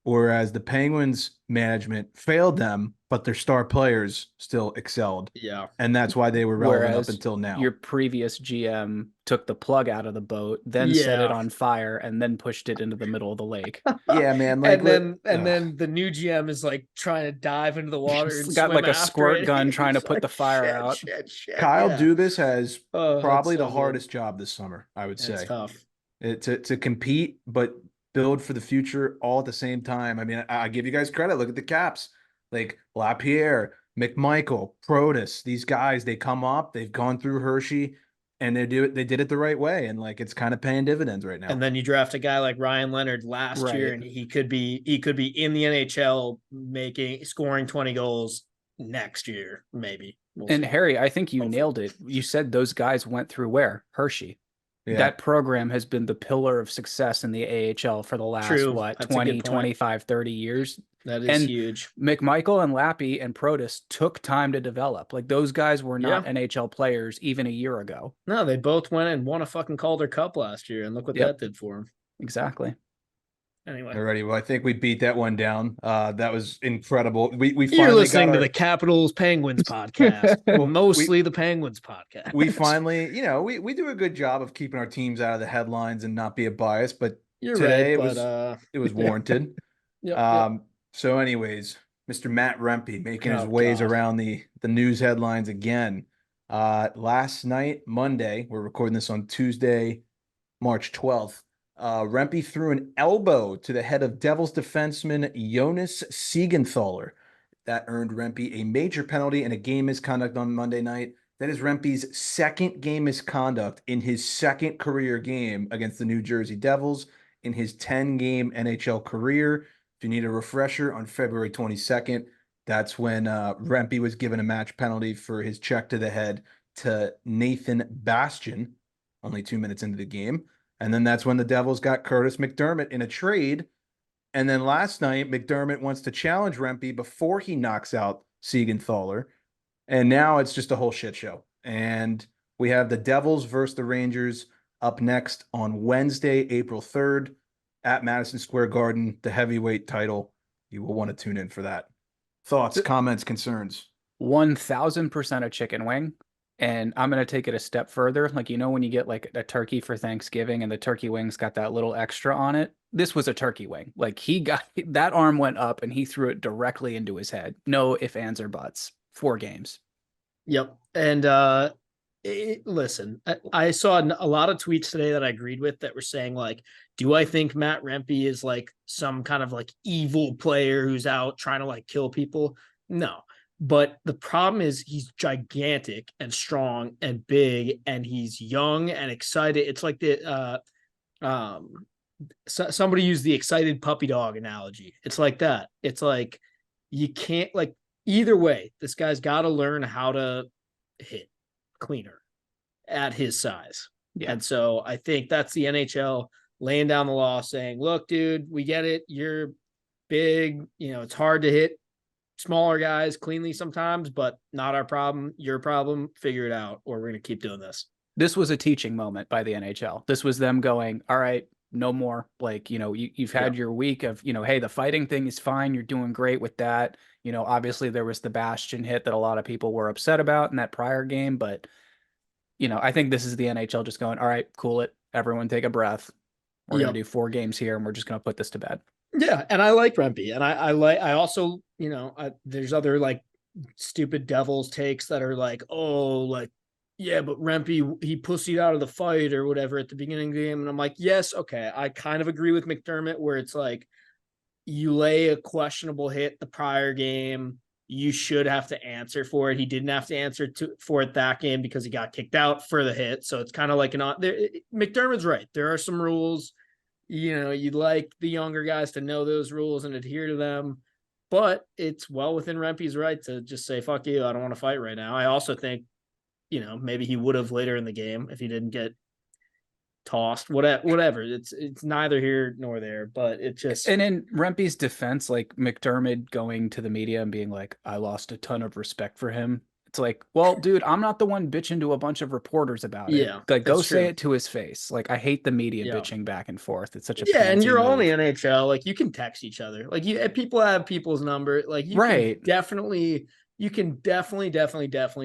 Speaker 1: Whereas the Penguins management failed them, but their star players still excelled.
Speaker 3: Yeah.
Speaker 1: And that's why they were relevant up until now.
Speaker 2: Your previous GM took the plug out of the boat, then set it on fire, and then pushed it into the middle of the lake.
Speaker 1: Yeah, man. Like,
Speaker 3: and then the new GM is like trying to dive into the water and
Speaker 2: got like a squirt gun trying to put the fire out.
Speaker 1: Kyle Dubas has probably the hardest job this summer, I would say.
Speaker 3: It's tough.
Speaker 1: To compete, but build for the future all at the same time. I mean, I give you guys credit. Look at the Caps, like LaPierre, McMichael, Protus. These guys, they come up, they've gone through Hershey, and they did it the right way, and like it's kind of paying dividends right now.
Speaker 3: And then you draft a guy like Ryan Leonard last year, and he could be in the NHL scoring 20 goals next year, maybe.
Speaker 2: And Harry, I think you nailed it. You said those guys went through where? Hershey. Yeah. That program has been the pillar of success in the AHL for the last, 20, 25, 30 years.
Speaker 3: That is huge.
Speaker 2: McMichael and Lappy and Protus took time to develop. Like, those guys were not NHL players even a year ago.
Speaker 3: No, they both went and won a fucking Calder Cup last year, and look what that did for them.
Speaker 2: Exactly.
Speaker 3: Anyway.
Speaker 1: Alrighty, well, I think we beat that one down. That was incredible. We
Speaker 3: You're listening to the Capitals Penguins podcast, mostly the Penguins podcast.
Speaker 1: We finally, we do a good job of keeping our teams out of the headlines and not be a bias, but today it was warranted.
Speaker 3: Yep.
Speaker 1: So anyways, Mr. Matt Rempe making his
Speaker 3: Oh
Speaker 1: ways
Speaker 3: God.
Speaker 1: around the news headlines again. Last night, Monday, we're recording this on Tuesday, March 12th. Rempe threw an elbow to the head of Devils defenseman Jonas Siegenthaler. That earned Rempe a major penalty and a game misconduct on Monday night. That is Rempe's second game misconduct in his second career game against the New Jersey Devils in his 10-game NHL career. If you need a refresher, on February 22nd, that's when Rempe was given a match penalty for his check to the head to Nathan Bastian, only 2 minutes into the game. And then that's when the Devils got Curtis McDermott in a trade. And then last night, McDermott wants to challenge Rempe before he knocks out Siegenthaler. And now it's just a whole shit show. And we have the Devils versus the Rangers up next on Wednesday, April 3rd at Madison Square Garden, the heavyweight title. You will want to tune in for that. Thoughts, comments, concerns?
Speaker 2: 1000% a chicken wing. And I'm going to take it a step further. Like, when you get like a turkey for Thanksgiving and the turkey wing's got that little extra on it, this was a turkey wing. Like, he got that arm went up and he threw it directly into his head. No ifs, ands, or buts. 4 games.
Speaker 3: Yep. And listen, I saw a lot of tweets today that I agreed with that were saying, like, do I think Matt Rempe is like some kind of like evil player who's out trying to like kill people? No. But the problem is he's gigantic and strong and big, and he's young and excited. It's like somebody used the excited puppy dog analogy. It's like that. It's like you can't, like, either way, this guy's got to learn how to hit cleaner at his size.
Speaker 2: Yeah.
Speaker 3: And so I think that's the NHL laying down the law, saying, look, dude, we get it. You're big. It's hard to hit smaller guys cleanly sometimes, but not our problem. Your problem. Figure it out, or we're going to keep doing this.
Speaker 2: This was a teaching moment by the NHL. This was them going, all right, no more. Like, you've had your week of, hey, the fighting thing is fine. You're doing great with that. Obviously there was the Bastion hit that a lot of people were upset about in that prior game, but I think this is the NHL just going, all right, cool it. Everyone take a breath. We're going to do 4 games here and we're just going to put this to bed.
Speaker 3: Yeah. And I like Rempe, and I also, there's other like stupid Devils takes that are like, oh, like, yeah, but Rempe, he pussied out of the fight or whatever at the beginning of the game. And I'm like, yes, okay. I kind of agree with McDermott where it's like, you lay a questionable hit the prior game, you should have to answer for it. He didn't have to answer for it that game because he got kicked out for the hit. So it's kind of like McDermott's right. There are some rules. You'd like the younger guys to know those rules and adhere to them. But it's well within Rempe's right to just say, fuck you, I don't want to fight right now. I also think, maybe he would have later in the game if he didn't get tossed, whatever. It's neither here nor there, but it just.
Speaker 2: And in Rempe's defense, like McDermott going to the media and being like, I lost a ton of respect for him. It's like, well, dude, I'm not the one bitching to a bunch of reporters about it.
Speaker 3: Yeah,
Speaker 2: like, go
Speaker 3: that's
Speaker 2: say
Speaker 3: true.
Speaker 2: it to his face. Like, I hate the media
Speaker 3: Yeah.
Speaker 2: bitching back and forth. It's such a
Speaker 3: and you're
Speaker 2: move.
Speaker 3: only NHL. Like, you can text each other. Like, people have people's number. Like, you
Speaker 2: right.
Speaker 3: can definitely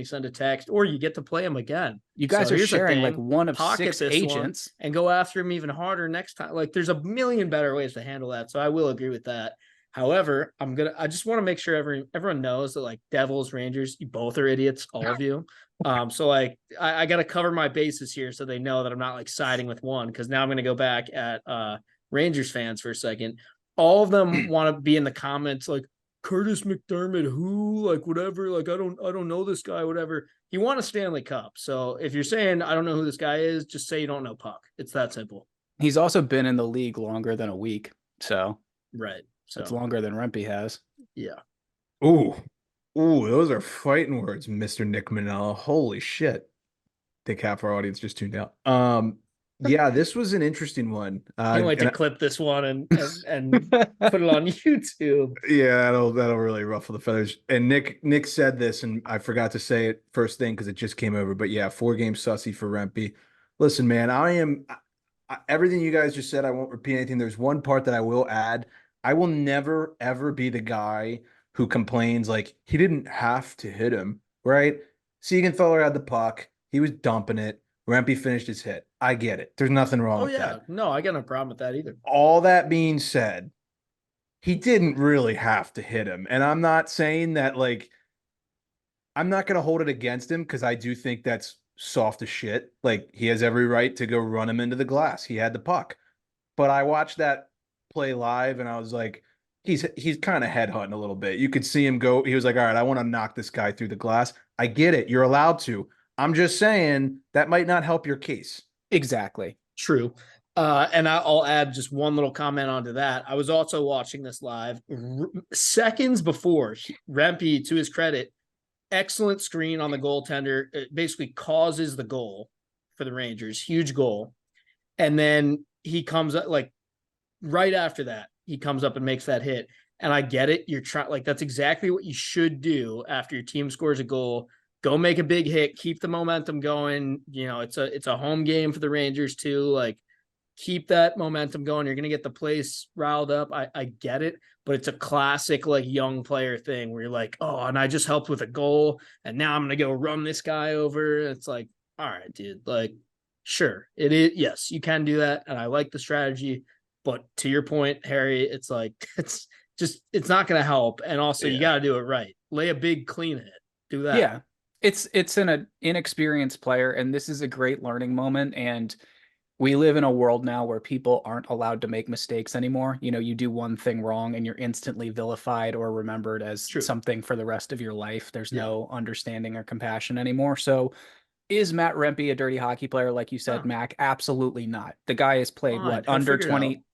Speaker 3: send a text, or you get to play him again.
Speaker 2: You guys are sharing like one of 6 agents
Speaker 3: and go after him even harder next time. Like, there's a million better ways to handle that. So I will agree with that. However, I just want to make sure everyone knows that, like, Devils, Rangers, you both are idiots, all of you. So like, I got to cover my bases here so they know that I'm not like siding with one, because now I'm going to go back at Rangers fans for a second. All of them want to be in the comments like, Curtis McDermott, who, like, whatever, like, I don't know this guy, whatever. He won a Stanley Cup. So if you're saying I don't know who this guy is, just say you don't know puck. It's that simple.
Speaker 2: He's also been in the league longer than a week. So
Speaker 3: right. So
Speaker 2: it's longer than Rempe has.
Speaker 3: Yeah.
Speaker 1: Ooh, those are fighting words, Mr. Nick Manella. Holy shit. I think half our audience just tuned out. Yeah, this was an interesting one.
Speaker 3: I like to clip this one and put it on YouTube.
Speaker 1: Yeah, that'll really ruffle the feathers. And Nick said this, and I forgot to say it first thing because it just came over. But yeah, 4-game sussy for Rempe. Listen, man, everything you guys just said, I won't repeat anything. There's one part that I will add. I will never, ever be the guy who complains like he didn't have to hit him, right? Siegenthaler had the puck. He was dumping it. Rempe finished his hit. I get it. There's nothing wrong with that.
Speaker 3: No, I got no problem with that either.
Speaker 1: All that being said, he didn't really have to hit him. And I'm not saying that, like, I'm not going to hold it against him because I do think that's soft as shit. Like, he has every right to go run him into the glass. He had the puck. But I watched that play live and I was like, he's kind of headhunting a little bit. You could see him go. He was like, all right, I want to knock this guy through the glass. I get it. You're allowed to. I'm just saying that might not help your case.
Speaker 2: Exactly.
Speaker 3: True. And I'll add just one little comment onto that. I was also watching this live seconds before Rempe, to his credit, excellent screen on the goaltender. It basically causes the goal for the Rangers, huge goal. And then he comes up like right after that, he comes up and makes that hit. And I get it. You're trying, like, that's exactly what you should do after your team scores a goal. Go make a big hit, keep the momentum going. You know, it's a home game for the Rangers too. Like, keep that momentum going. You're gonna get the place riled up. I get it, but it's a classic like young player thing where you're like, oh, and I just helped with a goal, and now I'm gonna go run this guy over. It's like, all right, dude, like, sure, it is. Yes, you can do that, and I like the strategy. But to your point, Harry, it's like it's not gonna help. And also, you got to do it right. Lay a big clean hit. Do that.
Speaker 2: Yeah. It's an inexperienced player, and this is a great learning moment. And we live in a world now where people aren't allowed to make mistakes anymore. You know, you do one thing wrong and you're instantly vilified or remembered as
Speaker 3: True.
Speaker 2: something for the rest of your life. There's no understanding or compassion anymore. So is Matt Rempe a dirty hockey player, like you said, Mac? Absolutely not. The guy has played
Speaker 3: Fine.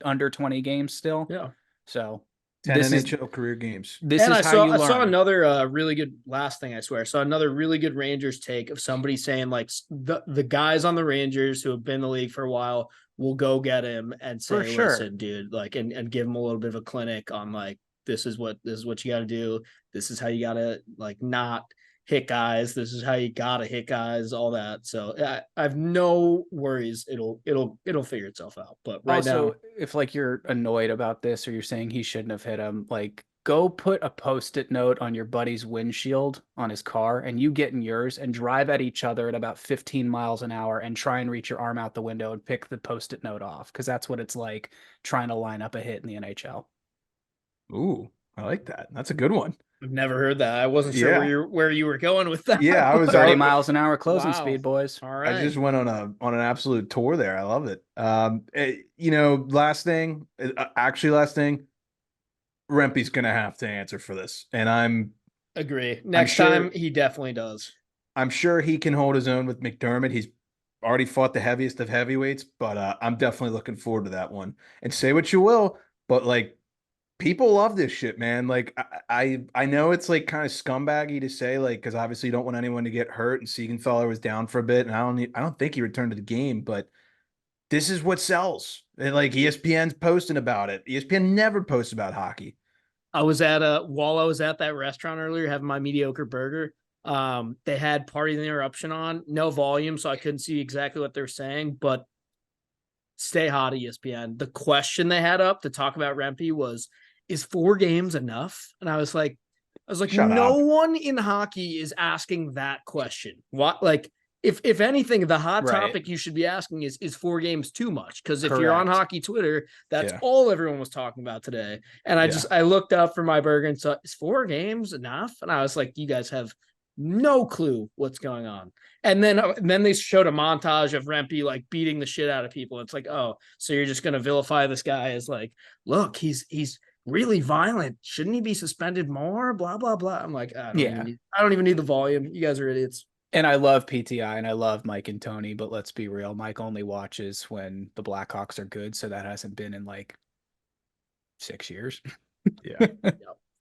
Speaker 2: under 20 games still.
Speaker 3: Yeah.
Speaker 2: So
Speaker 1: 10
Speaker 2: this is
Speaker 1: NHL career games.
Speaker 2: this
Speaker 3: And
Speaker 2: is how you learn.
Speaker 3: I saw another really good last thing. I swear, I saw another really good Rangers take of somebody saying like the guys on the Rangers who have been in the league for a while will go get him and say,
Speaker 2: For sure.
Speaker 3: listen, dude, like, and give him a little bit of a clinic on like, this is what you got to do. This is how you got to like not hit guys. This is how you got to hit guys. All that. So I have no worries. It'll figure itself out. But right
Speaker 2: also,
Speaker 3: now,
Speaker 2: if like you're annoyed about this or you're saying he shouldn't have hit him, like go put a post-it note on your buddy's windshield on his car and you get in yours and drive at each other at about 15 miles an hour and try and reach your arm out the window and pick the post-it note off, because that's what it's like trying to line up a hit in the NHL.
Speaker 1: Ooh, I like that. That's a good one.
Speaker 3: I've never heard that. I wasn't sure where you were going with that.
Speaker 1: Yeah, I was
Speaker 2: 30 miles an hour closing
Speaker 3: Wow.
Speaker 2: speed, boys.
Speaker 3: All right.
Speaker 1: I just went on an absolute tour there. I love it. Last thing, Rempe's gonna have to answer for this, and I'm
Speaker 3: agree. Next time he definitely does.
Speaker 1: I'm sure he can hold his own with McDermott. He's already fought the heaviest of heavyweights, but I'm definitely looking forward to that one. And say what you will, but like, people love this shit, man. Like, I know it's like kind of scumbaggy to say, like, because obviously you don't want anyone to get hurt. And Siegenthaler was down for a bit, and I don't think he returned to the game. But this is what sells. And like ESPN's posting about it. ESPN never posts about hockey.
Speaker 3: While I was at that restaurant earlier having my mediocre burger, they had Party the Interruption on, no volume, so I couldn't see exactly what they're saying, but stay hot, ESPN. The question they had up to talk about Rempe was, is 4 games enough? And I was like,
Speaker 1: Shut
Speaker 3: no
Speaker 1: up.
Speaker 3: one in hockey is asking that question. What, like, if anything, the hot topic you should be asking is 4 games too much? Because if you're on hockey Twitter, that's all everyone was talking about today. And I looked up for my burger and saw, is 4 games enough? And I was like, you guys have no clue what's going on. And then they showed a montage of Rempe like beating the shit out of people. It's like, oh, so you're just gonna vilify this guy as like, look, he's really violent. Shouldn't he be suspended more? Blah blah blah. I'm like, I don't even need the volume. You guys are idiots.
Speaker 2: And I love PTI and I love Mike and Tony, but let's be real. Mike only watches when the Blackhawks are good. So that hasn't been in like 6 years.
Speaker 1: Yeah.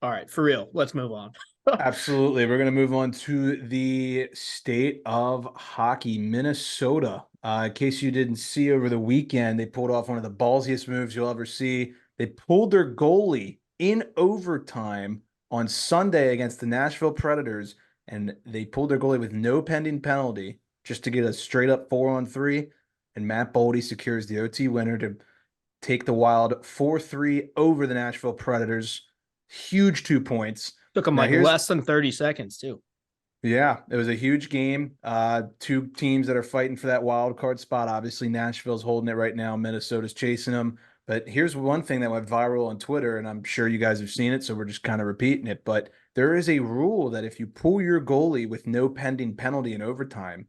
Speaker 3: All right, for real. Let's move on.
Speaker 1: Absolutely. We're going to move on to the state of hockey, Minnesota. In case you didn't see over the weekend, they pulled off one of the ballsiest moves you'll ever see. They pulled their goalie in overtime on Sunday against the Nashville Predators, and they pulled their goalie with no pending penalty just to get a straight up 4-on-3. And Matt Boldy secures the OT winner to take the Wild 4-3 over the Nashville Predators. Huge 2 points.
Speaker 3: Took them like less than 30 seconds too.
Speaker 1: Yeah, it was a huge game. 2 teams that are fighting for that wild card spot. Obviously, Nashville's holding it right now. Minnesota's chasing them. But here's one thing that went viral on Twitter, and I'm sure you guys have seen it, so we're just kind of repeating it. But there is a rule that if you pull your goalie with no pending penalty in overtime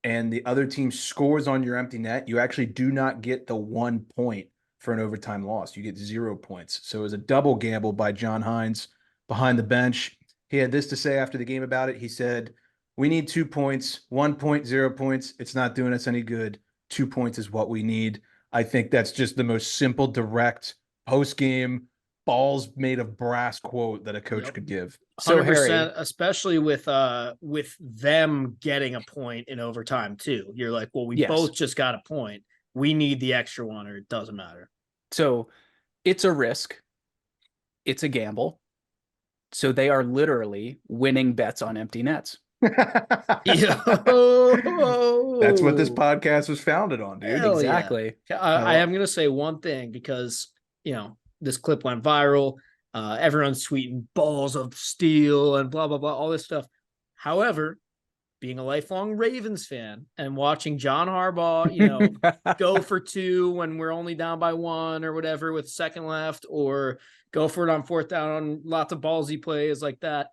Speaker 1: and the other team scores on your empty net, you actually do not get the 1 point for an overtime loss. You get 0 points. So it was a double gamble by John Hines behind the bench. He had this to say after the game about it. He said, "We need 2 points, 1 point, 0 points. It's not doing us any good. 2 points is what we need." I think that's just the most simple, direct post-game balls made of brass quote that a coach could give.
Speaker 2: So
Speaker 3: 100%,
Speaker 2: Harry,
Speaker 3: especially with them getting a point in overtime too. You're like, well, we
Speaker 2: Yes.
Speaker 3: both just got a point. We need the extra one, or it doesn't matter.
Speaker 2: so it's a risk. It's a gamble. So they are literally winning bets on empty nets.
Speaker 3: Yo,
Speaker 1: That's what this podcast was founded on, dude.
Speaker 3: Hell yeah.
Speaker 2: Exactly.
Speaker 3: I am going to say one thing because, this clip went viral. Everyone's tweeting balls of steel and blah, blah, blah, all this stuff. However, being a lifelong Ravens fan and watching John Harbaugh, go for 2 when we're only down by 1 or whatever with second left, or go for it on 4th down on lots of ballsy plays like that.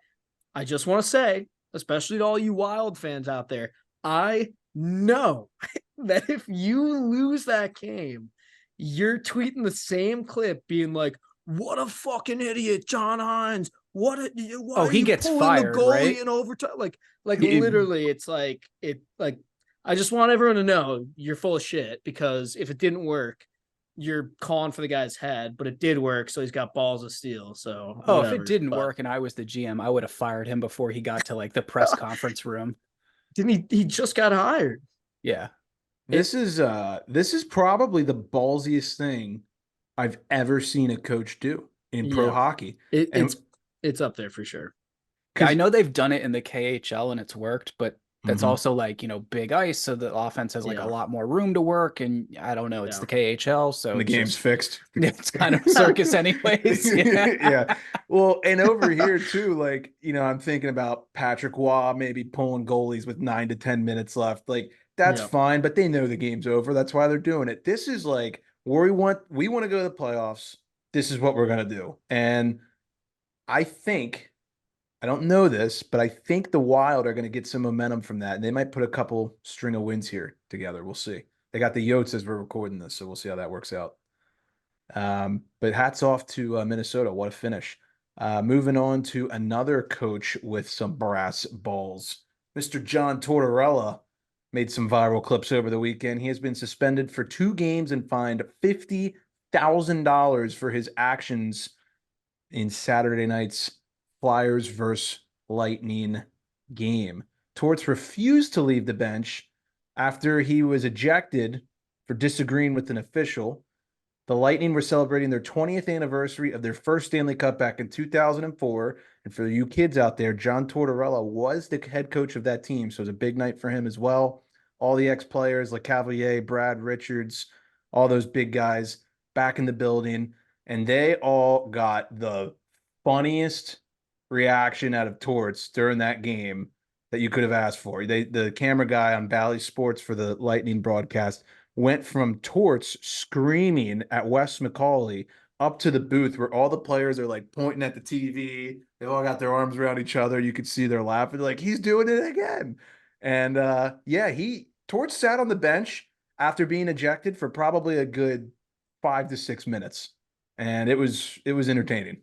Speaker 3: I just want to say, especially to all you Wild fans out there, I know that if you lose that game, you're tweeting the same clip being like, what a fucking idiot, John Hines. Why
Speaker 2: he gets fired,
Speaker 3: the goalie
Speaker 2: right?
Speaker 3: in overtime? Like literally, it's like I just want everyone to know you're full of shit, because if it didn't work, you're calling for the guy's head, but it did work, so he's got balls of steel. So
Speaker 2: if it didn't work and I was the GM, I would have fired him before he got to like the press conference room.
Speaker 3: Didn't he just got hired?
Speaker 2: Yeah.
Speaker 1: This is probably the ballsiest thing I've ever seen a coach do in pro hockey.
Speaker 3: It's up there for sure.
Speaker 2: I know they've done it in the KHL and it's worked, but that's also like, big ice. So the offense has like a lot more room to work. And I don't know, it's the KHL. So
Speaker 1: and the game's fixed.
Speaker 2: It's kind of a circus anyways.
Speaker 1: Yeah. Well, and over here too, like, I'm thinking about Patrick Waugh maybe pulling goalies with 9 to 10 minutes left. Like, that's fine, but they know the game's over. That's why they're doing it. This is like where we want to go to the playoffs. This is what we're going to do. And I don't know this, but I think the Wild are going to get some momentum from that. And they might put a couple string of wins here together. We'll see. They got the Yotes as we're recording this, so we'll see how that works out. But hats off to Minnesota. What a finish. Moving on to another coach with some brass balls. Mr. John Tortorella made some viral clips over the weekend. He has been suspended for 2 games and fined $50,000 for his actions in Saturday night's Flyers versus Lightning game. Torts refused to leave the bench after he was ejected for disagreeing with an official. The Lightning were celebrating their 20th anniversary of their first Stanley Cup back in 2004. And for you kids out there, John Tortorella was the head coach of that team. So it was a big night for him as well. All the ex-players like Cavalier, Brad Richards, all those big guys back in the building. And they all got the funniest reaction out of Torts during that game that you could have asked for. The camera guy on Bally Sports for the Lightning broadcast went from Torts screaming at Wes McCauley up to the booth where all the players are like pointing at the TV. They all got their arms around each other. You could see they're laughing like, he's doing it again. And Torts sat on the bench after being ejected for probably a good 5 to 6 minutes. And it was entertaining.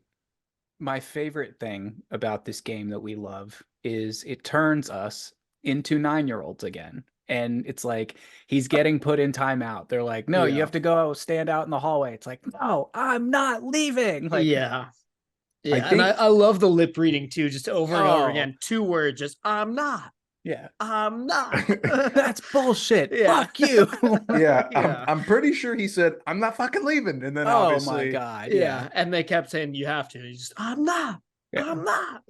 Speaker 2: My favorite thing about this game that we love is it turns us into 9-year-olds again. And it's like, he's getting put in timeout. They're like, no, you have to go stand out in the hallway. It's like, no, I'm not leaving. Like,
Speaker 3: I love the lip reading too, just over and over again. 2 words, just I'm not.
Speaker 2: Yeah,
Speaker 3: I'm not.
Speaker 2: That's bullshit. Fuck you.
Speaker 1: I'm pretty sure he said, I'm not fucking leaving. And then obviously,
Speaker 2: my God.
Speaker 3: Yeah. And they kept saying, you have to. He's just, I'm not. I'm not.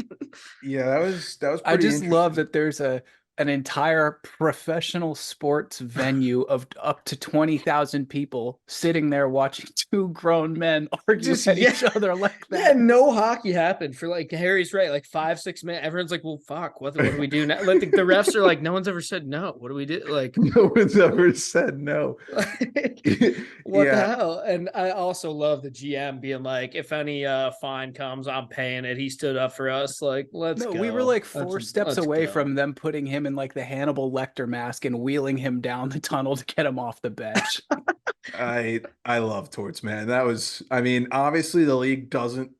Speaker 1: Yeah, that was pretty
Speaker 2: I just love that there's a an entire professional sports venue of up to 20,000 people sitting there watching two grown men argue at each other like that.
Speaker 3: Yeah, no hockey happened for like Harry's right, like 5-6 minutes. Everyone's like, well, fuck, what do we do now? Like the refs are like, no one's ever said no. What do we do? Like
Speaker 1: No one's ever said no.
Speaker 3: What the hell? And I also love the GM being like, if any fine comes, I'm paying it. He stood up for us. Like, let's go.
Speaker 2: We were like 4 steps away
Speaker 3: go.
Speaker 2: from them putting him in like the Hannibal Lecter mask and wheeling him down the tunnel to get him off the bench.
Speaker 1: I love Torts, man. That was, I mean, obviously the league doesn't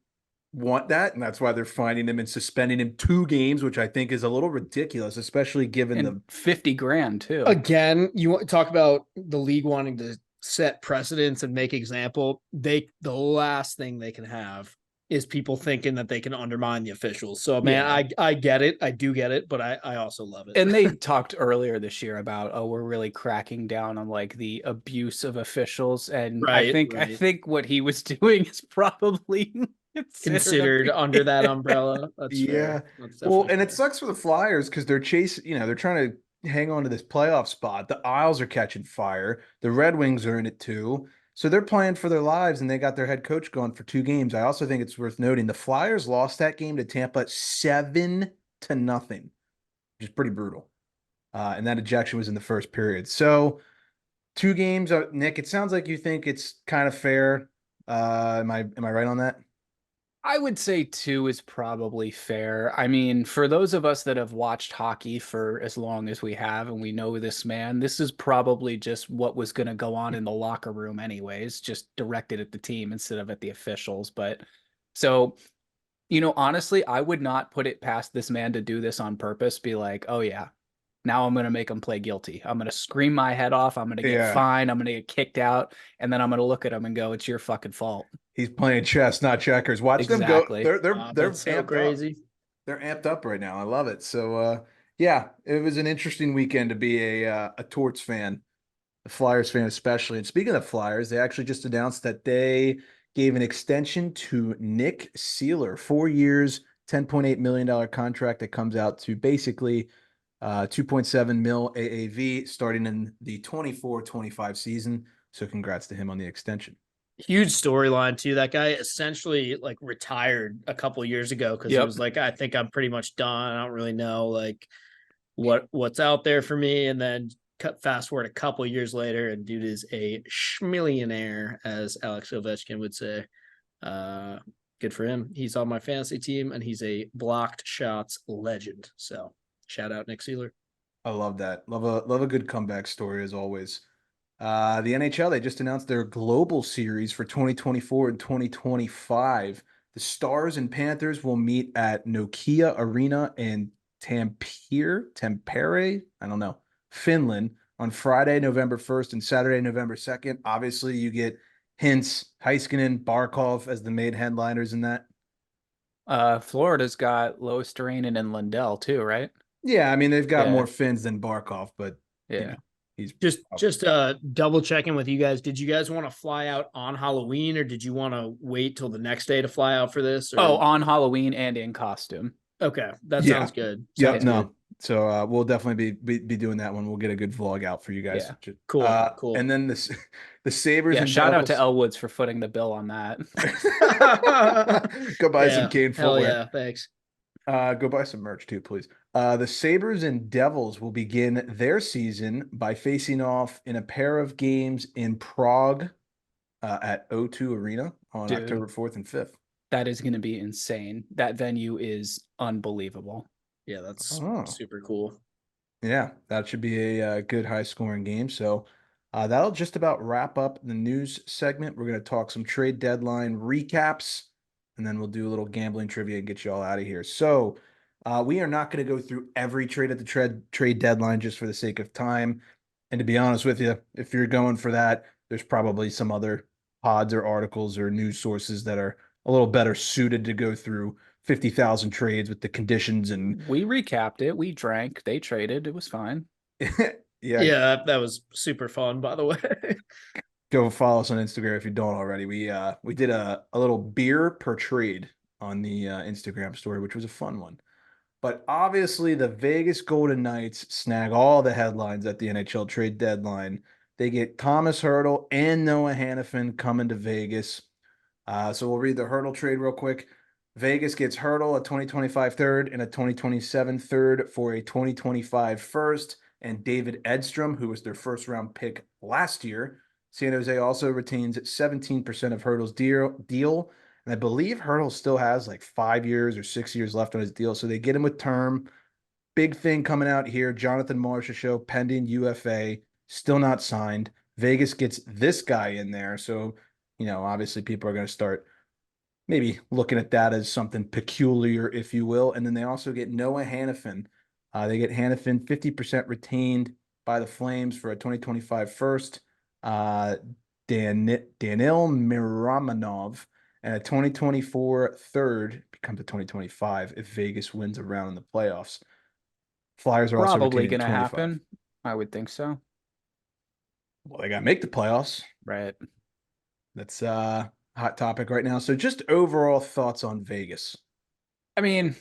Speaker 1: want that, and that's why they're finding him and suspending him 2 games, which I think is a little ridiculous, especially given
Speaker 2: and
Speaker 1: the
Speaker 2: 50 grand too.
Speaker 3: Again, you want to talk about the league wanting to set precedents and make example. The last thing they can have is people thinking that they can undermine the officials. So man,
Speaker 2: Yeah.
Speaker 3: I get it. I do get it, but I also love it.
Speaker 2: And they talked earlier this year about, oh, we're really cracking down on like the abuse of officials. And I think what he was doing is probably
Speaker 3: considered under that umbrella. That's fair. That's
Speaker 1: well, and
Speaker 3: fair.
Speaker 1: it sucks for the Flyers because they're chasing, they're trying to hang on to this playoff spot. The Isles are catching fire. The Red Wings are in it too. So they're playing for their lives, and they got their head coach going for 2 games. I also think it's worth noting the Flyers lost that game to Tampa 7-0, which is pretty brutal. And that ejection was in the first period. So 2 games, Nick. It sounds like you think it's kind of fair. Am I right on that?
Speaker 2: I would say 2 is probably fair. I mean, for those of us that have watched hockey for as long as we have and we know this man, this is probably just what was going to go on in the locker room anyways, just directed at the team instead of at the officials. But so, honestly, I would not put it past this man to do this on purpose, be like, oh yeah, now I'm going to make him play guilty. I'm going to scream my head off. I'm going to get fined. I'm going to get kicked out. And then I'm going to look at him and go, it's your fucking fault.
Speaker 1: He's playing chess, not checkers. Watch them go. They're
Speaker 3: so crazy.
Speaker 1: Up. They're amped up right now. I love it. So yeah, it was an interesting weekend to be a Torts fan, a Flyers fan especially. And speaking of Flyers, they actually just announced that they gave an extension to Nick Seeler, 4 years, $10.8 million contract that comes out to basically 2.7 mil AAV starting in the 24-25 season. So congrats to him on the extension.
Speaker 3: Huge storyline too. That guy essentially like retired a couple years ago because he was like, I think I'm pretty much done. I don't really know like what's out there for me. And then fast forward a couple years later, and dude is a schmillionaire, as Alex Ovechkin would say. Good for him. He's on my fantasy team, and he's a blocked shots legend. So shout out Nick Seeler.
Speaker 1: I love that. Love a good comeback story as always. The NHL, they just announced their global series for 2024 and 2025. The Stars and Panthers will meet at Nokia Arena in Tampere, I don't know, Finland on Friday, November 1st and Saturday, November 2nd. Obviously, you get Hintz, Heiskanen, Barkov as the main headliners in that.
Speaker 2: Florida's got Loisterainen and Lundell too, right?
Speaker 1: Yeah, I mean, they've got more Finns than Barkov, but he's
Speaker 3: just double checking with you guys. Did you guys want to fly out on Halloween, or did you want to wait till the next day to fly out for this? Or...
Speaker 2: Oh, on Halloween and in costume.
Speaker 3: Okay, that sounds good.
Speaker 1: Good. So we'll definitely be doing that one. We'll get a good vlog out for you guys.
Speaker 3: Yeah. Cool.
Speaker 1: And then the Sabres.
Speaker 2: Yeah, shout out to Elwoods for footing the bill on that.
Speaker 1: Go buy some Kane Footwear.
Speaker 3: Yeah, thanks.
Speaker 1: Go buy some merch too, please. The Sabres and Devils will begin their season by facing off in a pair of games in Prague at O2 Arena on October 4th and 5th.
Speaker 2: That is going to be insane. That venue is unbelievable.
Speaker 3: Yeah, that's super cool.
Speaker 1: Yeah, that should be a good high-scoring game. So that'll just about wrap up the news segment. We're going to talk some trade deadline recaps, and then we'll do a little gambling trivia and get you all out of here. So we are not going to go through every trade at the trade deadline just for the sake of time. And to be honest with you, if you're going for that, there's probably some other pods or articles or news sources that are a little better suited to go through 50,000 trades with the conditions. And
Speaker 2: we recapped it. We drank. They traded. It was fine.
Speaker 3: Yeah, that was super fun, by the way.
Speaker 1: Go follow us on Instagram if you don't already. We did a little beer per trade on the Instagram story, which was a fun one. But obviously, the Vegas Golden Knights snag all the headlines at the NHL trade deadline. They get Thomas Hertl and Noah Hannafin coming to Vegas. So we'll read the Hertl trade real quick. Vegas gets Hertl, a 2025 third and a 2027 third for a 2025 first, and David Edstrom, who was their first round pick last year. San Jose also retains 17% of Hertl's deal. And I believe Hertl still has like 5 years or 6 years left on his deal. So they get him with term. Big thing coming out here. Jonathan Marchessault, pending UFA, still not signed. Vegas gets this guy in there. So, obviously people are going to start maybe looking at that as something peculiar, if you will. And then they also get Noah Hannafin. They get Hannafin 50% retained by the Flames for a 2025 first. Danil Miramanov and a 2024 third becomes a 2025 if Vegas wins a round in the playoffs. Flyers are also
Speaker 2: Probably
Speaker 1: retaining
Speaker 2: going to
Speaker 1: 25.
Speaker 2: happen. I would think so.
Speaker 1: Well, they got to make the playoffs.
Speaker 2: Right.
Speaker 1: That's hot topic right now. So just overall thoughts on Vegas.
Speaker 2: I mean,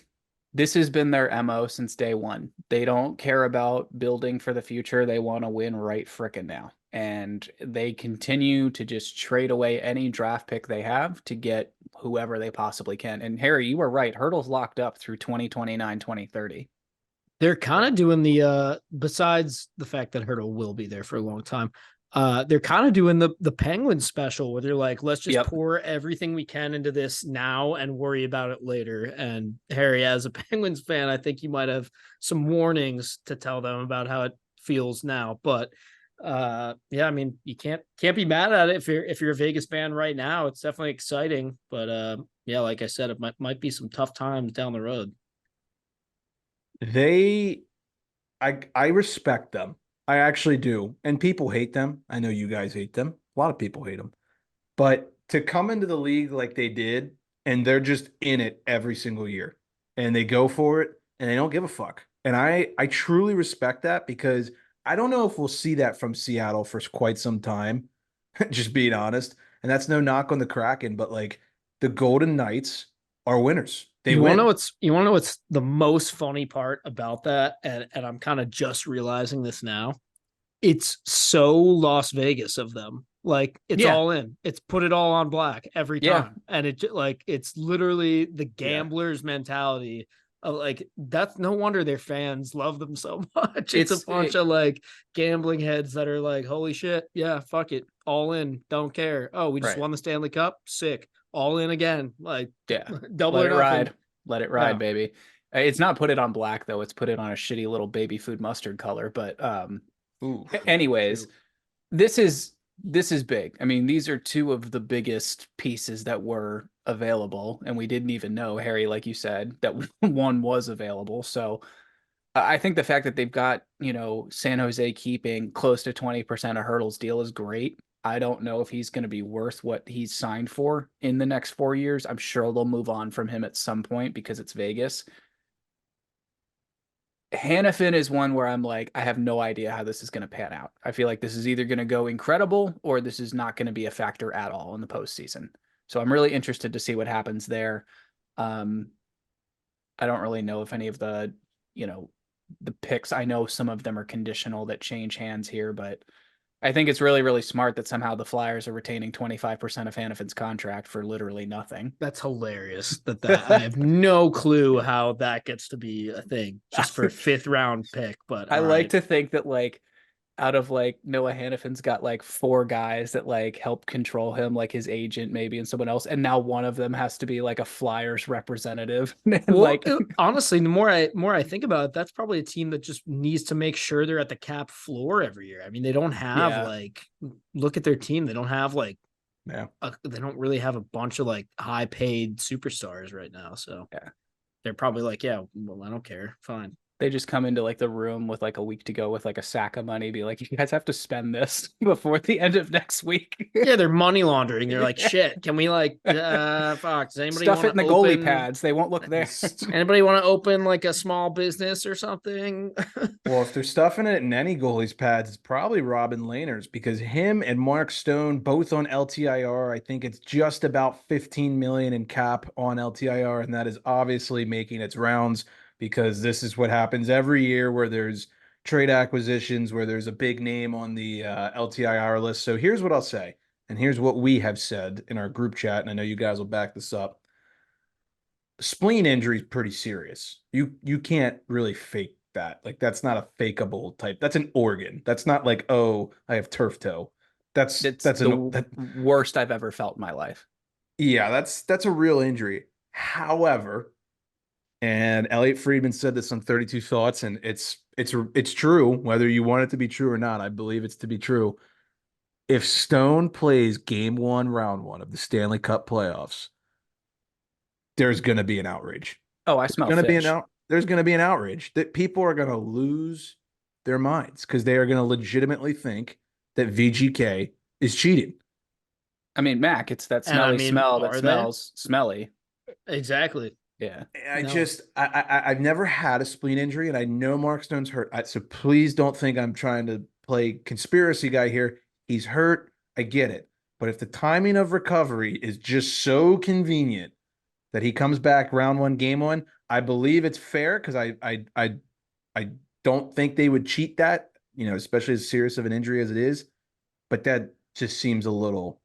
Speaker 2: this has been their MO since day one. They don't care about building for the future. They want to win right frickin' now. And they continue to just trade away any draft pick they have to get whoever they possibly can. And Harry, you were right. Hertl's locked up through 2029, 2030.
Speaker 3: They're kind of doing the besides the fact that Hertl will be there for a long time. They're kind of doing the Penguin special where they're like, let's just pour everything we can into this now and worry about it later. And Harry, as a Penguins fan, I think you might have some warnings to tell them about how it feels now. But yeah, I mean, you can't be mad at it if you're a Vegas fan right now. It's definitely exciting. But yeah, like I said, it might be some tough times down the road.
Speaker 1: I respect them. I actually do. And people hate them. I know you guys hate them. A lot of people hate them. But to come into the league like they did, and they're just in it every single year, and they go for it, and they don't give a fuck. And I truly respect that because I don't know if we'll see that from Seattle for quite some time, just being honest. And that's no knock on the Kraken, but like the Golden Knights are winners. They
Speaker 3: want
Speaker 1: win.
Speaker 3: You want to know what's the most funny part about that? And I'm kind of just realizing this now. It's so Las Vegas of them. Like it's all in. It's put it all on black every time. And it's literally the gambler's mentality of like, that's no wonder their fans love them so much. It's a bunch of like gambling heads that are like, holy shit. Yeah, fuck it. All in. Don't care. Oh, we just won the Stanley Cup. Sick. All in again. Like, double
Speaker 2: Let
Speaker 3: it
Speaker 2: ride. Let it ride, baby. It's not put it on black though. It's put it on a shitty little baby food mustard color. But anyways, this is big. I mean, these are two of the biggest pieces that were available, and we didn't even know, Harry, like you said, that one was available. So I think the fact that they've got, San Jose keeping close to 20% of Hertl's deal is great. I don't know if he's going to be worth what he's signed for in the next 4 years. I'm sure they'll move on from him at some point because it's Vegas. Hannafin is one where I'm like, I have no idea how this is going to pan out. I feel like this is either going to go incredible or this is not going to be a factor at all in the postseason. So I'm really interested to see what happens there. I don't really know if any of the picks, I know some of them are conditional that change hands here, but I think it's really, really smart that somehow the Flyers are retaining 25% of Hannafin's contract for literally nothing.
Speaker 3: That's hilarious. That I have no clue how that gets to be a thing just for a 5th round pick. But
Speaker 2: I like to think that out of Noah Hannafin's got 4 guys that help control him, like his agent maybe and someone else, and now one of them has to be a Flyers representative.
Speaker 3: Honestly, the more I think about it, that's probably a team that just needs to make sure they're at the cap floor every year. I mean, they don't have look at their team. They don't have they don't really have a bunch of high paid superstars right now. So they're probably well, I don't care. Fine.
Speaker 2: They just come into the room with a week to go with a sack of money, be like, you guys have to spend this before the end of next week.
Speaker 3: Yeah, they're money laundering. They're like, shit, can we fuck, does anybody
Speaker 2: stuff it in the goalie pads? They won't look there.
Speaker 3: Anybody want to open a small business or something?
Speaker 1: Well, if they're stuffing it in any goalie's pads, it's probably Robin Lehner's because him and Mark Stone both on LTIR. I think it's just about 15 million in cap on LTIR, and that is obviously making its rounds because this is what happens every year where there's trade acquisitions, where there's a big name on the LTIR list. So here's what I'll say, and here's what we have said in our group chat, and I know you guys will back this up. Spleen injury is pretty serious. You can't really fake that. Like that's not a fakeable type. That's an organ. That's not like, oh, I have turf toe.
Speaker 2: It's the worst I've ever felt in my life.
Speaker 1: Yeah, that's a real injury. However, and Elliot Friedman said this on 32 Thoughts, and it's true, whether you want it to be true or not. I believe it's to be true. If Stone plays game one, round one of the Stanley Cup playoffs, there's gonna be an outrage.
Speaker 2: Oh, I smell fish.
Speaker 1: There's gonna be an outrage that people are gonna lose their minds because they are gonna legitimately think that VGK is cheating.
Speaker 2: I mean, Mac, it's that smelly smell that smells smelly.
Speaker 3: Exactly.
Speaker 2: Yeah.
Speaker 1: I've never had a spleen injury, and I know Mark Stone's hurt. So please don't think I'm trying to play conspiracy guy here. He's hurt. I get it. But if the timing of recovery is just so convenient that he comes back round one, game one, I believe it's fair because I don't think they would cheat that, especially as serious of an injury as it is. But that just seems a little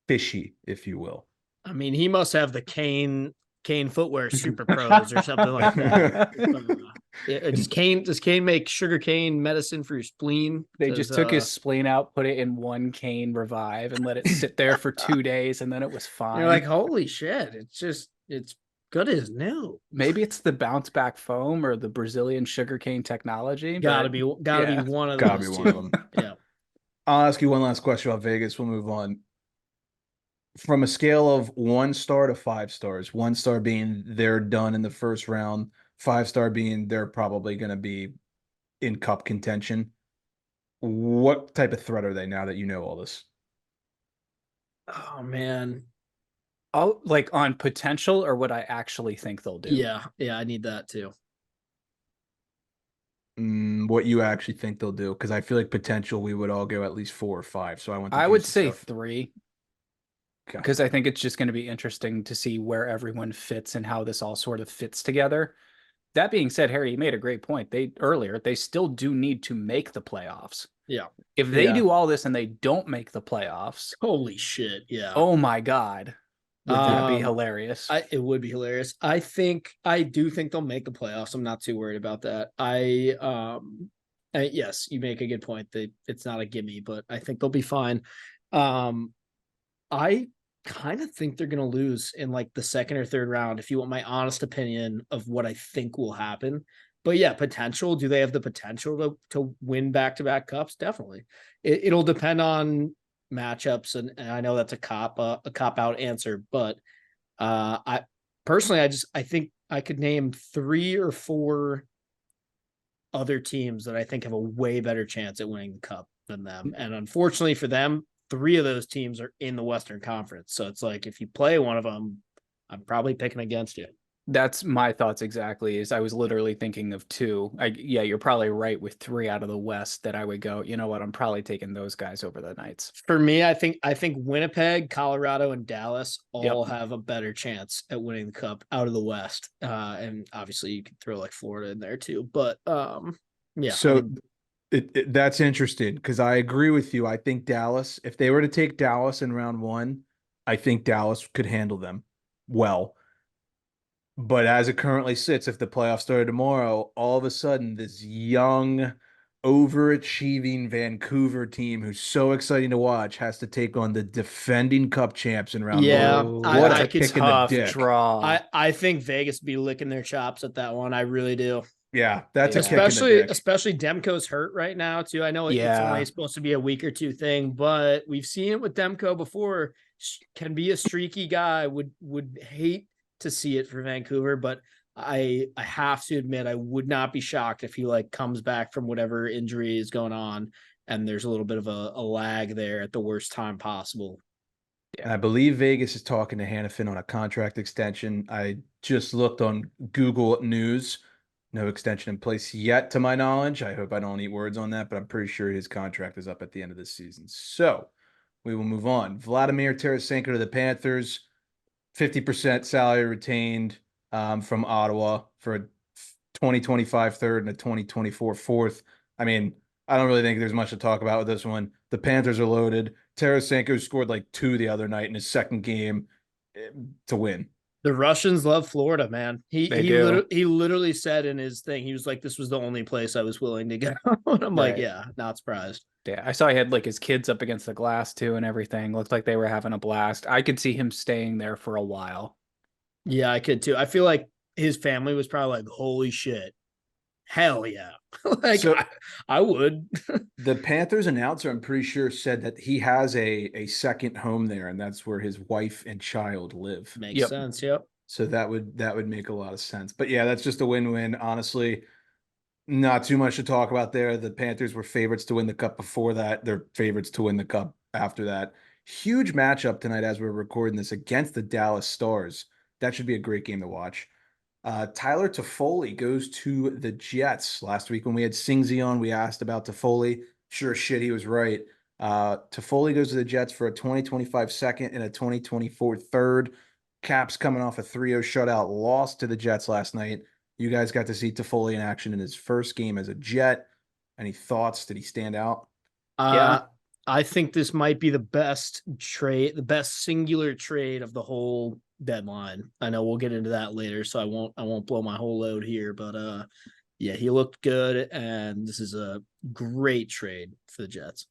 Speaker 1: fishy, if you will.
Speaker 3: I mean, he must have the Kane Footwear Super Pros or something like that. Does Kane make sugar cane medicine for your spleen?
Speaker 2: They just took his spleen out, put it in one Kane Revive, and let it sit there for 2 days, and then it was fine.
Speaker 3: You're like, holy shit! It's good as new.
Speaker 2: Maybe it's the bounce back foam or the Brazilian sugarcane technology.
Speaker 3: Gotta be one of those.
Speaker 1: Gotta be one of them.
Speaker 3: Yeah.
Speaker 1: I'll ask you one last question about Vegas. We'll move on. From a scale of 1 star to 5 stars, 1 star being they're done in the first round, 5-star being they're probably going to be in cup contention. What type of threat are they now that you know all this?
Speaker 3: Oh man.
Speaker 2: Like on potential or what I actually think they'll do.
Speaker 3: Yeah, I need that too.
Speaker 1: What you actually think they'll do, because I feel like potential we would all go at least 4 or 5. So
Speaker 2: I would say 3. Because I think it's just going to be interesting to see where everyone fits and how this all sort of fits together. That being said, Harry, you made a great point. They still do need to make the playoffs.
Speaker 3: Yeah.
Speaker 2: If they do all this and they don't make the playoffs,
Speaker 3: holy shit. Yeah.
Speaker 2: Oh my God. Would that be hilarious?
Speaker 3: It would be hilarious. I do think they'll make the playoffs. I'm not too worried about that. Yes, you make a good point that it's not a gimme, but I think they'll be fine. I kind of think they're going to lose in like the second or third round, if you want my honest opinion of what I think will happen. But yeah, potential. Do they have the potential to win back-to-back cups? Definitely. It'll depend on matchups, and I know that's a cop out answer, but I personally, I think I could name 3 or 4 other teams that I think have a way better chance at winning the cup than them. And unfortunately for them, 3 of those teams are in the Western Conference. So it's like, if you play one of them, I'm probably picking against you.
Speaker 2: That's my thoughts exactly. Is I was literally thinking of 2. Yeah, you're probably right with 3 out of the West that I would go, you know what, I'm probably taking those guys over the Knights.
Speaker 3: For me, I think Winnipeg, Colorado, and Dallas all have a better chance at winning the cup out of the West. And obviously you can throw like Florida in there too. But yeah.
Speaker 1: So that's interesting because I agree with you. I think Dallas, if they were to take Dallas in round 1, I think Dallas could handle them well. But as it currently sits, if the playoffs started tomorrow, all of a sudden this young, overachieving Vancouver team who's so exciting to watch has to take on the defending cup champs in round 1.
Speaker 3: Yeah,
Speaker 1: what a kick in the dick.
Speaker 2: Draw.
Speaker 3: I think Vegas be licking their chops at that one. I really do.
Speaker 1: Yeah, that's a kick in the dick.
Speaker 3: Especially Demko's hurt right now too. I know it's only supposed to be a week or 2 thing, but we've seen it with Demko before. Can be a streaky guy. Would hate to see it for Vancouver, but I have to admit I would not be shocked if he like comes back from whatever injury is going on and there's a little bit of a lag there at the worst time possible.
Speaker 1: And I believe Vegas is talking to Hannafin on a contract extension. I just looked on Google News. No extension in place yet, to my knowledge. I hope I don't eat words on that, but I'm pretty sure his contract is up at the end of this season. So we will move on. Vladimir Tarasenko to the Panthers, 50% salary retained from Ottawa for 2025 third and a 2024 fourth. I mean, I don't really think there's much to talk about with this one. The Panthers are loaded. Tarasenko scored like 2 the other night in his second game to win.
Speaker 3: The Russians love Florida, man.
Speaker 2: They do.
Speaker 3: He literally said in his thing, he was like, "This was the only place I was willing to go." And I'm like,
Speaker 2: Right.
Speaker 3: "Yeah, not surprised."
Speaker 2: Yeah, I saw he had like his kids up against the glass too and everything. Looked like they were having a blast. I could see him staying there for a while.
Speaker 3: Yeah, I could too. I feel like his family was probably like, "Holy shit, hell yeah!" Like
Speaker 1: So
Speaker 3: I would.
Speaker 1: the Panthers announcer, I'm pretty sure, said that he has a second home there, and that's where his wife and child live.
Speaker 3: Makes
Speaker 2: Yep.
Speaker 3: sense. Yep.
Speaker 1: So that would make a lot of sense. But yeah, that's just a win-win. Honestly, not too much to talk about there. The Panthers were favorites to win the cup before that. They're favorites to win the cup after that. Huge matchup tonight as we're recording this against the Dallas Stars. That should be a great game to watch. Tyler Toffoli goes to the Jets. Last week when we had Singsy on, we asked about Toffoli. Sure as shit, he was right. Toffoli goes to the Jets for a 2025 second and a 2024 third. Caps coming off a 3-0 shutout loss to the Jets last night. You guys got to see Toffoli in action in his first game as a Jet. Any thoughts? Did he stand out?
Speaker 2: Yeah.
Speaker 3: I think this might be the best trade, the best singular trade of the whole deadline. I know we'll get into that later, so I won't blow my whole load here, but yeah, he looked good, and this is a great trade for the Jets.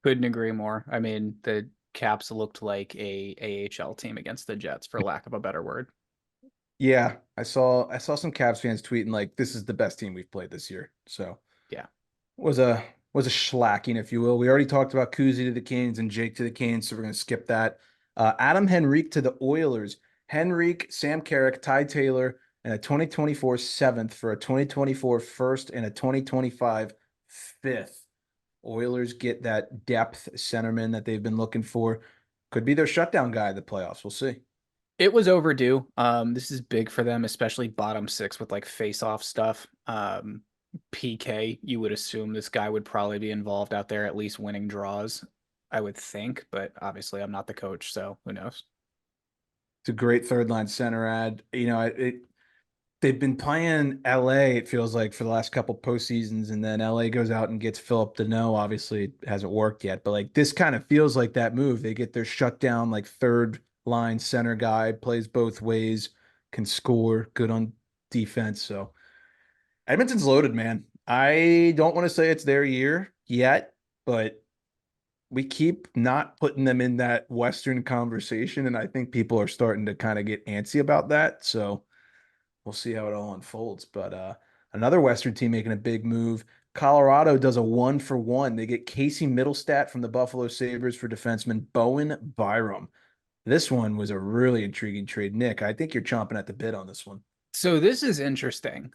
Speaker 2: Couldn't agree more. I mean, the Caps looked like a AHL team against the Jets, for lack of a better word.
Speaker 1: Yeah, I saw some Caps fans tweeting like this is the best team we've played this year. So
Speaker 2: Yeah.
Speaker 1: was a schlacking, if you will. We already talked about Kuzi to the Canes and Jake to the Canes, so we're gonna skip that. Adam Henrique to the Oilers. Henrique, Sam Carrick, Ty Taylor, and a 2024 seventh for a 2024 first and a 2025 fifth. Oilers get that depth centerman that they've been looking for. Could be their shutdown guy in the playoffs. We'll see.
Speaker 2: It was overdue. This is big for them, especially bottom six with like face-off stuff. PK, you would assume this guy would probably be involved out there, at least winning draws, I would think, but obviously I'm not the coach, so who knows?
Speaker 1: It's a great third line center ad. You know, they've been playing LA, it feels like, for the last couple postseasons, and then LA goes out and gets Philip Deneau. Obviously, it hasn't worked yet, but like this kind of feels like that move. They get their shutdown, like third line center guy, plays both ways, can score, good on defense. So Edmonton's loaded, man. I don't want to say it's their year yet, but we keep not putting them in that Western conversation, and I think people are starting to kind of get antsy about that. So we'll see how it all unfolds. But another Western team making a big move. Colorado does a 1-for-1. They get Casey Middlestat from the Buffalo Sabres for defenseman Bowen Byram. This one was a really intriguing trade. Nick, I think you're chomping at the bit on this one.
Speaker 2: So this is interesting.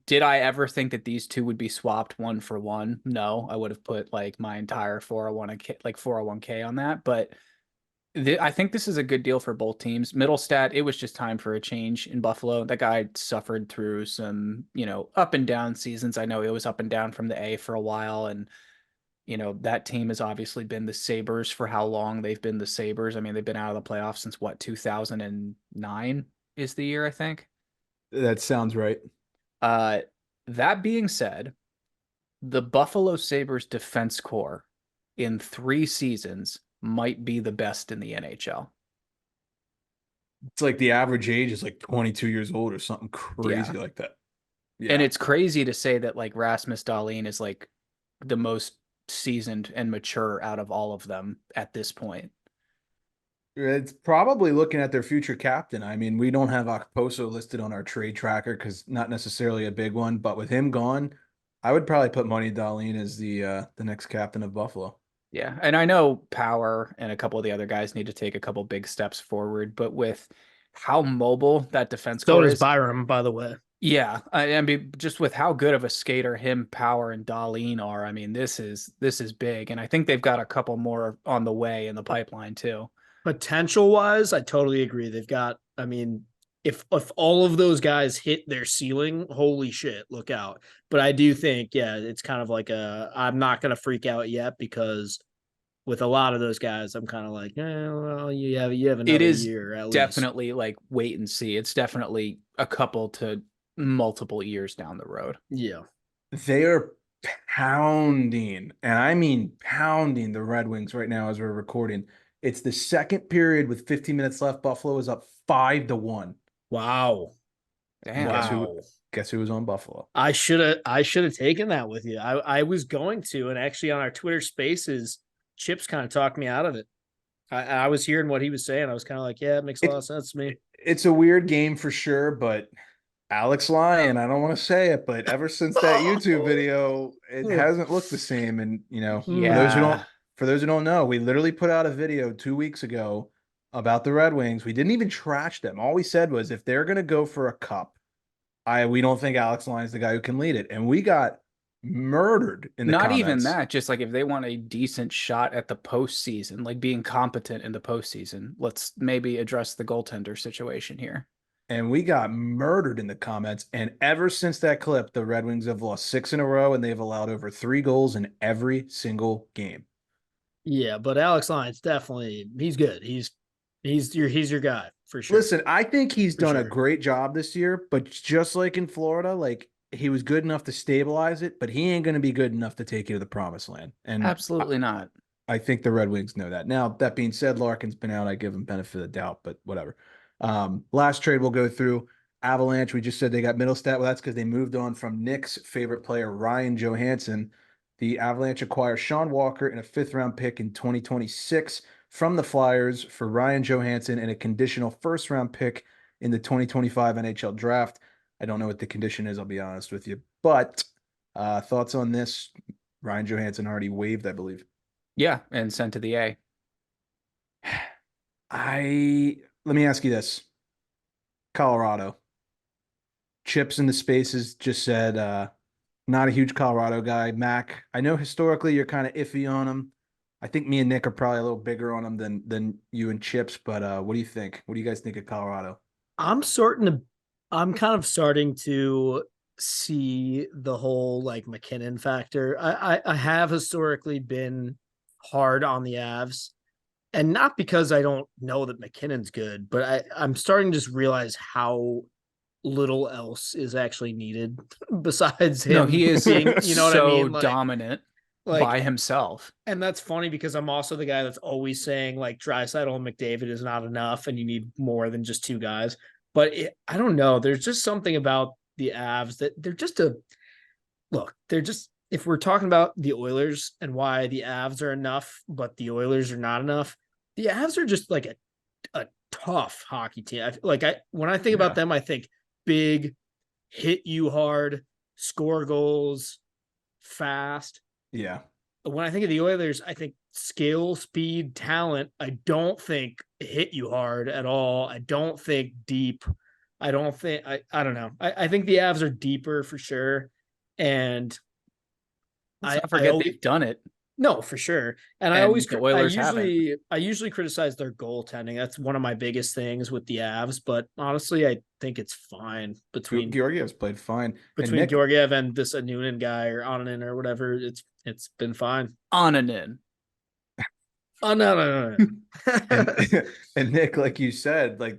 Speaker 2: Did I ever think that these two would be swapped 1-for-1? No, I would have put like my entire 401k on that, but I think this is a good deal for both teams. Middlestat, it was just time for a change in Buffalo. That guy suffered through some, up and down seasons. I know he was up and down from the A for a while, and that team has obviously been the Sabres for how long they've been the Sabres. I mean, they've been out of the playoffs since what, 2009 is the year, I think.
Speaker 1: That sounds right.
Speaker 2: That being said, the Buffalo Sabres defense core in 3 seasons might be the best in the NHL.
Speaker 1: It's like the average age is like 22 years old or something crazy like that.
Speaker 2: Yeah. And it's crazy to say that like Rasmus Dahlin is like the most seasoned and mature out of all of them at this point.
Speaker 1: It's probably looking at their future captain. I mean, we don't have Okposo listed on our trade tracker because not necessarily a big one, but with him gone, I would probably put money Dahlin as the next captain of Buffalo.
Speaker 2: Yeah, and I know Power and a couple of the other guys need to take a couple big steps forward, but with how mobile that defense core is,
Speaker 3: Byram, by the way.
Speaker 2: Yeah, I mean, just with how good of a skater him, Power, and Dahlin are, I mean, this is big, and I think they've got a couple more on the way in the pipeline too.
Speaker 3: Potential wise, I totally agree. They've got, I mean, if all of those guys hit their ceiling, holy shit, look out. But I do think, yeah, it's kind of like I'm not going to freak out yet because with a lot of those guys, I'm kind of like, well, you have another year at least.
Speaker 2: Definitely like wait and see. It's definitely a couple to multiple years down the road.
Speaker 3: Yeah.
Speaker 1: They are pounding, and I mean pounding the Red Wings right now as we're recording. It's the second period with 15 minutes left. Buffalo is up 5-1.
Speaker 3: Wow.
Speaker 2: Damn.
Speaker 3: Wow.
Speaker 1: Guess who was on Buffalo?
Speaker 3: I should have taken that with you. I was going to, and actually on our Twitter Spaces, Chips kind of talked me out of it. I was hearing what he was saying. I was kind of like, yeah, it makes a lot of sense to me.
Speaker 1: It's a weird game for sure, but Alex Lyon, I don't want to say it, but ever since that YouTube video, it hasn't looked the same. And
Speaker 2: Yeah.
Speaker 1: for those who don't know, we literally put out a video 2 weeks ago about the Red Wings. We didn't even trash them. All we said was if they're gonna go for a cup, we don't think Alex Lyon is the guy who can lead it. And we got murdered in the
Speaker 2: Not
Speaker 1: comments.
Speaker 2: even that, just like if they want a decent shot at the postseason, like being competent in the postseason, let's maybe address the goaltender situation here.
Speaker 1: And we got murdered in the comments. And ever since that clip, the Red Wings have lost 6 in a row, and they've allowed over 3 goals in every single game.
Speaker 3: Yeah, but Alex Lyon's he's good. He's your guy for sure.
Speaker 1: Listen, I think he's done a
Speaker 3: sure.
Speaker 1: great job this year, but just like in Florida, like he was good enough to stabilize it, but he ain't going to be good enough to take you to the promised land. And
Speaker 2: Absolutely not.
Speaker 1: I think the Red Wings know that. Now, that being said, Larkin's been out. I give him benefit of the doubt, but whatever. Last trade we'll go through. Avalanche, we just said they got Middlestat. Well, that's because they moved on from Nick's favorite player, Ryan Johansson. The Avalanche acquire Sean Walker and a 5th-round pick in 2026 from the Flyers for Ryan Johansson and a conditional 1st-round pick in the 2025 NHL draft. I don't know what the condition is, I'll be honest with you. But thoughts on this? Ryan Johansson already waived, I believe.
Speaker 2: Yeah, and sent to the A.
Speaker 1: Let me ask you this. Colorado. Chips in the Spaces just said not a huge Colorado guy. Mac, I know historically you're kind of iffy on him. I think me and Nick are probably a little bigger on him than you and Chips, but what do you think? What do you guys think of Colorado?
Speaker 3: I'm kind of starting to see the whole like McKinnon factor. I have historically been hard on the Avs, and not because I don't know that McKinnon's good, but I'm starting to just realize how little else is actually needed besides him.
Speaker 2: No, he is
Speaker 3: being, you know what I mean?
Speaker 2: so dominant
Speaker 3: like
Speaker 2: by himself.
Speaker 3: And that's funny because I'm also the guy that's always saying like Draisaitl and McDavid is not enough and you need more than just 2 guys. But I don't know. There's just something about the Avs that they're just, if we're talking about the Oilers and why the Avs are enough, but the Oilers are not enough, the Avs are just like a tough hockey team. When I think about them, I think big, hit you hard, score goals, fast.
Speaker 1: Yeah.
Speaker 3: When I think of the Oilers, I think skill, speed, talent. I don't think hit you hard at all. I don't think deep. I don't know. I think the Avs are deeper for sure. And
Speaker 2: Let's not forget they've done it.
Speaker 3: No, for sure. And
Speaker 2: the Oilers
Speaker 3: I usually criticize their goaltending. That's one of my biggest things with the Avs. But honestly, I think it's fine between
Speaker 1: Georgiev's played fine.
Speaker 3: Between Georgiev and this Anunin guy or Onanen or whatever. It's been fine.
Speaker 2: Onanen.
Speaker 3: Oh no.
Speaker 1: and Nick, like you said, like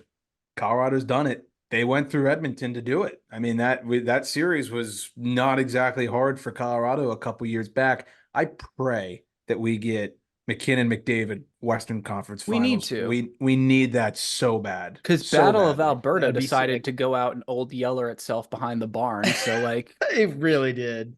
Speaker 1: Colorado's done it. They went through Edmonton to do it. I mean, that series was not exactly hard for Colorado a couple years back. I pray that we get McKinnon, McDavid, Western Conference Finals.
Speaker 2: We need to.
Speaker 1: We need that so bad.
Speaker 2: Because Battle of Alberta decided to go out and Old Yeller itself behind the barn. So like
Speaker 3: it really did.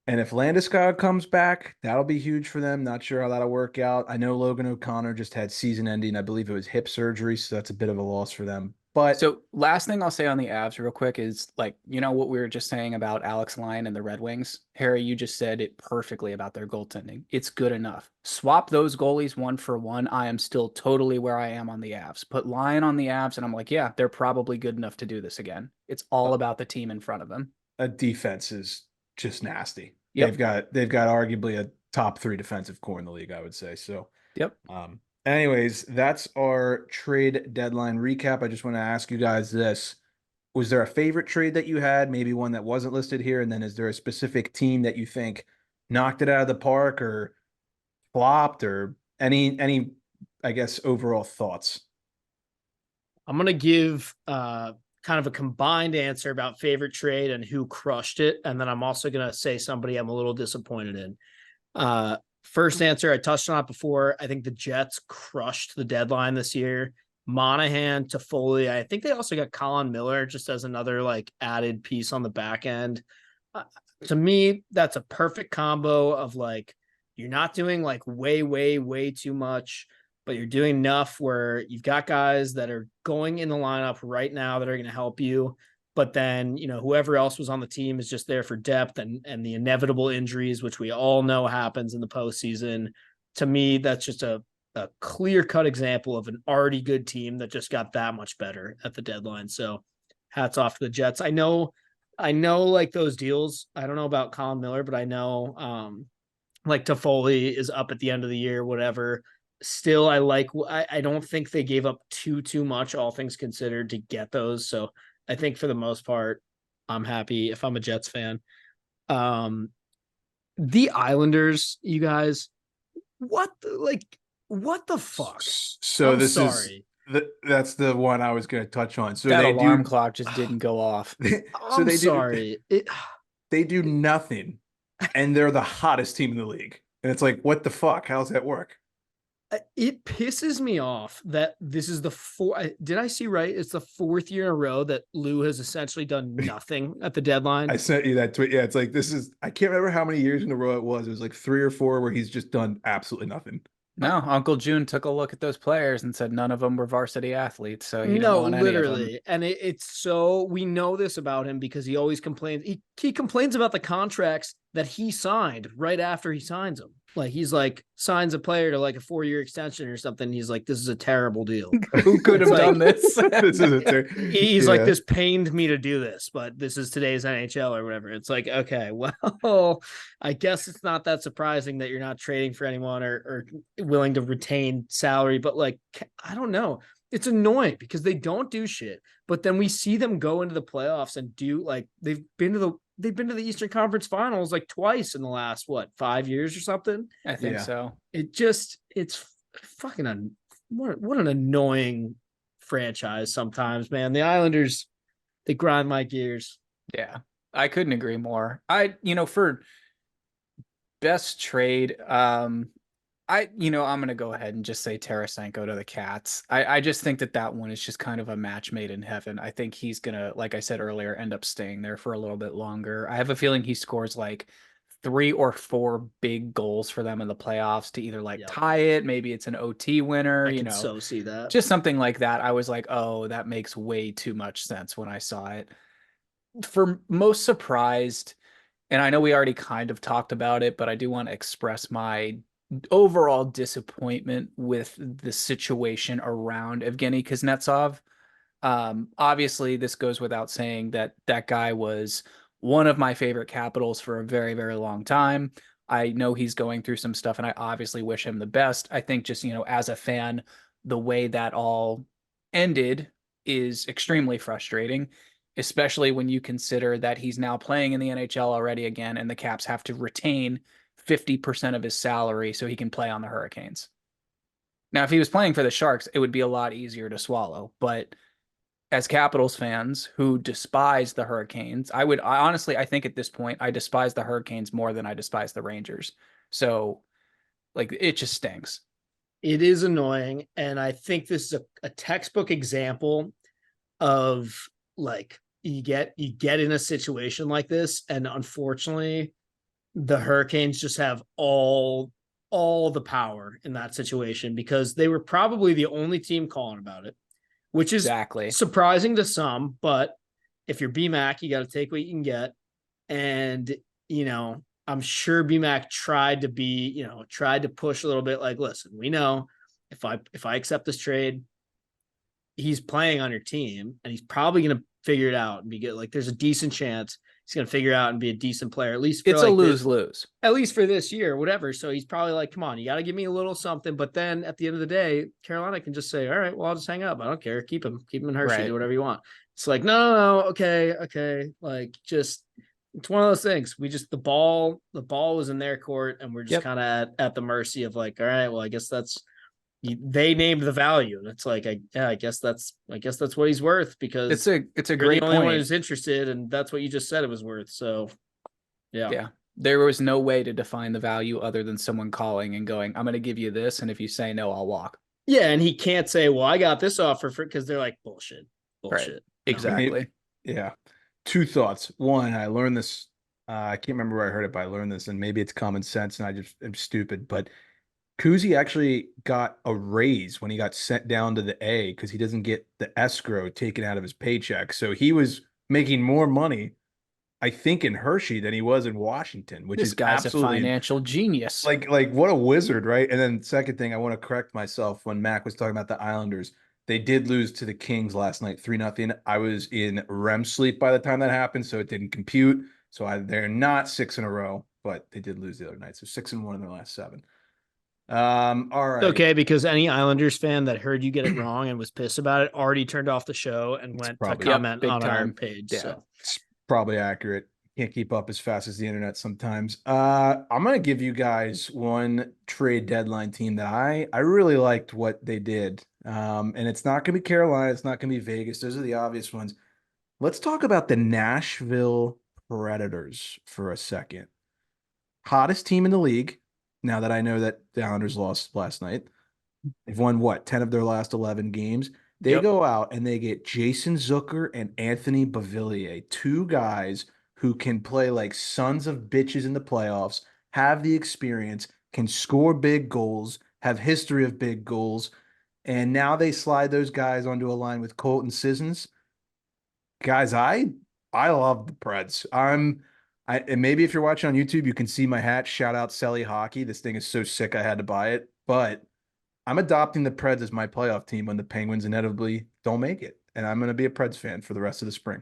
Speaker 1: And if Landeskog comes back, that'll be huge for them. Not sure how that'll work out. I know Logan O'Connor just had season ending. I believe it was hip surgery, so that's a bit of a loss for them. But
Speaker 2: so last thing I'll say on the Avs real quick is like, you know what we were just saying about Alex Lyon and the Red Wings? Harry, you just said it perfectly about their goaltending. It's good enough. Swap those goalies 1 for 1. I am still totally where I am on the Avs. Put Lyon on the Avs and I'm like, yeah, they're probably good enough to do this again. It's all about the team in front of them.
Speaker 1: A defense is just nasty.
Speaker 2: Yep.
Speaker 1: They've got arguably a top 3 defensive core in the league, I would say. So
Speaker 2: yep.
Speaker 1: Anyways, that's our trade deadline recap. I just want to ask you guys this. Was there a favorite trade that you had? Maybe one that wasn't listed here? And then is there a specific team that you think knocked it out of the park or flopped or any I guess, overall thoughts?
Speaker 3: I'm going to give kind of a combined answer about favorite trade and who crushed it. And then I'm also going to say somebody I'm a little disappointed in. First answer, I touched on it before. I think the Jets crushed the deadline this year. Monahan, Toffoli. I think they also got Colin Miller just as another like added piece on the back end. To me, that's a perfect combo of like, you're not doing like way too much, but you're doing enough where you've got guys that are going in the lineup right now that are going to help you. But then, whoever else was on the team is just there for depth and the inevitable injuries, which we all know happens in the postseason. To me, that's just a clear-cut example of an already good team that just got that much better at the deadline. So hats off to the Jets. I know like those deals. I don't know about Colin Miller, but I know like Toffoli is up at the end of the year, whatever. Still, I don't think they gave up too much, all things considered, to get those. So I think for the most part, I'm happy if I'm a Jets fan. The Islanders, you guys, what the fuck?
Speaker 1: So
Speaker 3: I'm
Speaker 1: this
Speaker 3: sorry.
Speaker 1: that's the one I was going to touch on. So
Speaker 2: That
Speaker 1: they
Speaker 2: alarm
Speaker 1: do
Speaker 2: clock just didn't go off.
Speaker 3: I'm sorry.
Speaker 1: They do nothing, and they're the hottest team in the league. And it's like, what the fuck? How's that work?
Speaker 3: It pisses me off that this is the did I see right? It's the fourth year in a row that Lou has essentially done nothing at the deadline.
Speaker 1: I sent you that tweet. Yeah, it's like, I can't remember how many years in a row it was. It was like 3 or 4 where he's just done absolutely nothing.
Speaker 2: No, Uncle June took a look at those players and said none of them were varsity athletes, so he didn't want any of them.
Speaker 3: Literally. And it's so, we know this about him because he always complains. He complains about the contracts that he signed right after he signs them. Like, he's like, signs a player to like a 4-year extension or something. He's like, this is a terrible deal.
Speaker 2: Who could have done this?
Speaker 1: This is
Speaker 3: He's like, this pained me to do this, but this is today's NHL or whatever. It's like, okay, well, I guess it's not that surprising that you're not trading for anyone or willing to retain salary, but like, I don't know. It's annoying because they don't do shit, but then we see them go into the playoffs and do like, they've been to the Eastern Conference Finals like twice in the last 5 years or something.
Speaker 2: I think so.
Speaker 3: It's fucking what an annoying franchise sometimes, man. The Islanders, they grind my gears.
Speaker 2: Yeah, I couldn't agree more. For best trade, I'm going to go ahead and just say Tarasenko to the Cats. I just think that one is just kind of a match made in heaven. I think he's going to, like I said earlier, end up staying there for a little bit longer. I have a feeling he scores like 3 or 4 big goals for them in the playoffs to either tie it. Maybe it's an OT winner.
Speaker 3: I can so see that.
Speaker 2: Just something like that. I was like, oh, that makes way too much sense when I saw it. For most surprised, and I know we already kind of talked about it, but I do want to express my overall disappointment with the situation around Evgeny Kuznetsov. Obviously, this goes without saying that guy was one of my favorite Capitals for a very, very long time. I know he's going through some stuff, and I obviously wish him the best. I think just, as a fan, the way that all ended is extremely frustrating, especially when you consider that he's now playing in the NHL already again, and the Caps have to retain 50% of his salary so he can play on the Hurricanes. Now, if he was playing for the Sharks, it would be a lot easier to swallow. But as Capitals fans who despise the Hurricanes, I think at this point, I despise the Hurricanes more than I despise the Rangers. So, it just stings.
Speaker 3: It is annoying. And I think this is a textbook example of you get in a situation like this. And unfortunately, the Hurricanes just have all the power in that situation because they were probably the only team calling about it, which is surprising to some. But if you're BMAC, you got to take what you can get. And, I'm sure BMAC tried to push a little bit like, listen, we know if I accept this trade, he's playing on your team and he's probably going to figure it out and be good. Like, there's a decent chance he's going to figure out and be a decent player, at least for
Speaker 2: it's a lose-lose,
Speaker 3: at least for this year, whatever. So he's probably like, come on, you got to give me a little something. But then at the end of the day, Carolina can just say, all right, well, I'll just hang up. I don't care. Keep him in Hershey, do whatever you want. It's like, no. Okay. Like, just, it's one of those things. The ball was in their court and we're just kind of at the mercy of like, all right, well, I guess that's they named the value, and it's like, I guess that's what he's worth, because
Speaker 2: It's a
Speaker 3: you're the
Speaker 2: great
Speaker 3: only one
Speaker 2: point.
Speaker 3: who's interested, and that's what you just said it was worth. So yeah.
Speaker 2: Yeah. There was no way to define the value other than someone calling and going, I'm going to give you this. And if you say no, I'll walk.
Speaker 3: Yeah, and he can't say, "Well, I got this offer for," because they're like, "Bullshit,
Speaker 2: Right.
Speaker 3: bullshit." No.
Speaker 2: Exactly.
Speaker 1: Yeah. Two thoughts. One, I learned this. I can't remember where I heard it, but I learned this, and maybe it's common sense, and I just am stupid. But Kuzi actually got a raise when he got sent down to the A because he doesn't get the escrow taken out of his paycheck. So he was making more money, I think, in Hershey than he was in Washington, which
Speaker 2: This
Speaker 1: is
Speaker 2: guy's a
Speaker 1: absolutely
Speaker 2: financial genius.
Speaker 1: like what a wizard, right? And then second thing, I want to correct myself when Mac was talking about the Islanders. They did lose to the Kings last night, 3-0. I was in REM sleep by the time that happened, so it didn't compute. So they're not 6 in a row, but they did lose the other night. So 6-1 in their last 7. All right.
Speaker 3: Okay, because any Islanders fan that heard you get it wrong and was pissed about it already turned off the show and went to
Speaker 1: probably-
Speaker 3: comment
Speaker 2: big
Speaker 3: on our
Speaker 2: time.
Speaker 3: page.
Speaker 2: Yeah.
Speaker 3: So
Speaker 1: It's probably accurate. Can't keep up as fast as the internet sometimes. I'm gonna give you guys one trade deadline team that I really liked what they did. And it's not gonna be Carolina, it's not gonna be Vegas. Those are the obvious ones. Let's talk about the Nashville Predators for a second. Hottest team in the league. Now that I know that the Islanders lost last night, they've won what, 10 of their last 11 games. They
Speaker 2: Yep.
Speaker 1: go out and they get Jason Zucker and Anthony Beauvillier, two guys who can play like sons of bitches in the playoffs, have the experience, can score big goals, have history of big goals, and now they slide those guys onto a line with Colton Sissons. Guys, I love the Preds. And maybe if you're watching on YouTube, you can see my hat. Shout out Selly Hockey. This thing is so sick I had to buy it. But I'm adopting the Preds as my playoff team when the Penguins inevitably don't make it. And I'm going to be a Preds fan for the rest of the spring.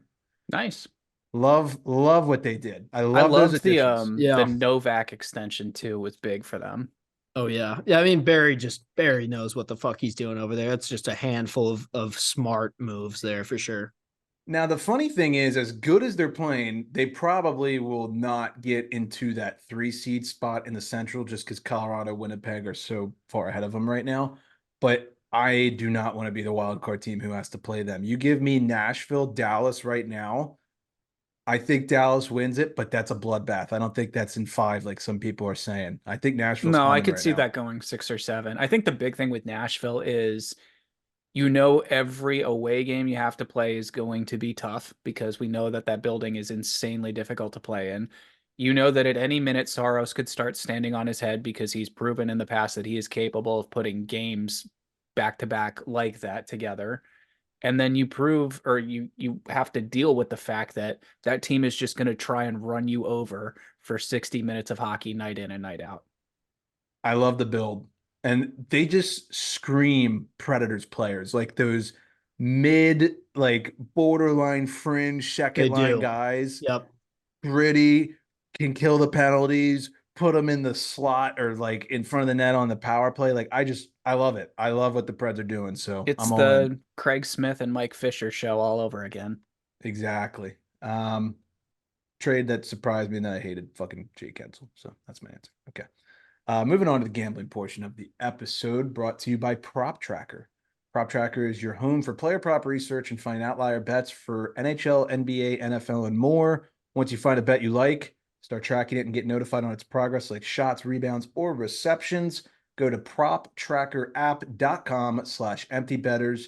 Speaker 2: Nice.
Speaker 1: Love what they did. I
Speaker 2: I
Speaker 1: love those
Speaker 2: loved the
Speaker 1: additions.
Speaker 3: Yeah.
Speaker 2: the Novak extension too was big for them.
Speaker 3: oh yeah. Yeah, I mean Barry knows what the fuck he's doing over there. It's just a handful of smart moves there for sure.
Speaker 1: Now, the funny thing is, as good as they're playing, they probably will not get into that 3 seed spot in the Central just because Colorado, Winnipeg are so far ahead of them right now. But I do not want to be the wild card team who has to play them. You give me Nashville, Dallas right now. I think Dallas wins it, but that's a bloodbath. I don't think that's in 5 like some people are saying. I think Nashville's
Speaker 2: No, I
Speaker 1: humming
Speaker 2: could
Speaker 1: right
Speaker 2: see
Speaker 1: now.
Speaker 2: that going 6 or 7. I think the big thing with Nashville is every away game you have to play is going to be tough because we know that building is insanely difficult to play in. You know that at any minute Saros could start standing on his head because he's proven in the past that he is capable of putting games back to back like that together. And then you prove, or you have to deal with the fact that team is just going to try and run you over for 60 minutes of hockey night in and night out.
Speaker 1: I love the build. And they just scream Predators players, like those mid, like borderline fringe second
Speaker 3: They
Speaker 1: line
Speaker 3: do.
Speaker 1: guys.
Speaker 3: Yep.
Speaker 1: Gritty, can kill the penalties, put them in the slot or like in front of the net on the power play. Like I love it. I love what the Preds are doing. So
Speaker 2: It's
Speaker 1: I'm all in.
Speaker 2: the Craig Smith and Mike Fisher show all over again.
Speaker 1: Exactly. Trade that surprised me and then I hated fucking Jay Kensel. So that's my answer. Okay. Moving on to the gambling portion of the episode, brought to you by Prop Tracker. Prop Tracker is your home for player prop research and find outlier bets for NHL, NBA, NFL, and more. Once you find a bet you like, start tracking it and get notified on its progress, like shots, rebounds, or receptions. Go to proptrackerapp.com/emptybetters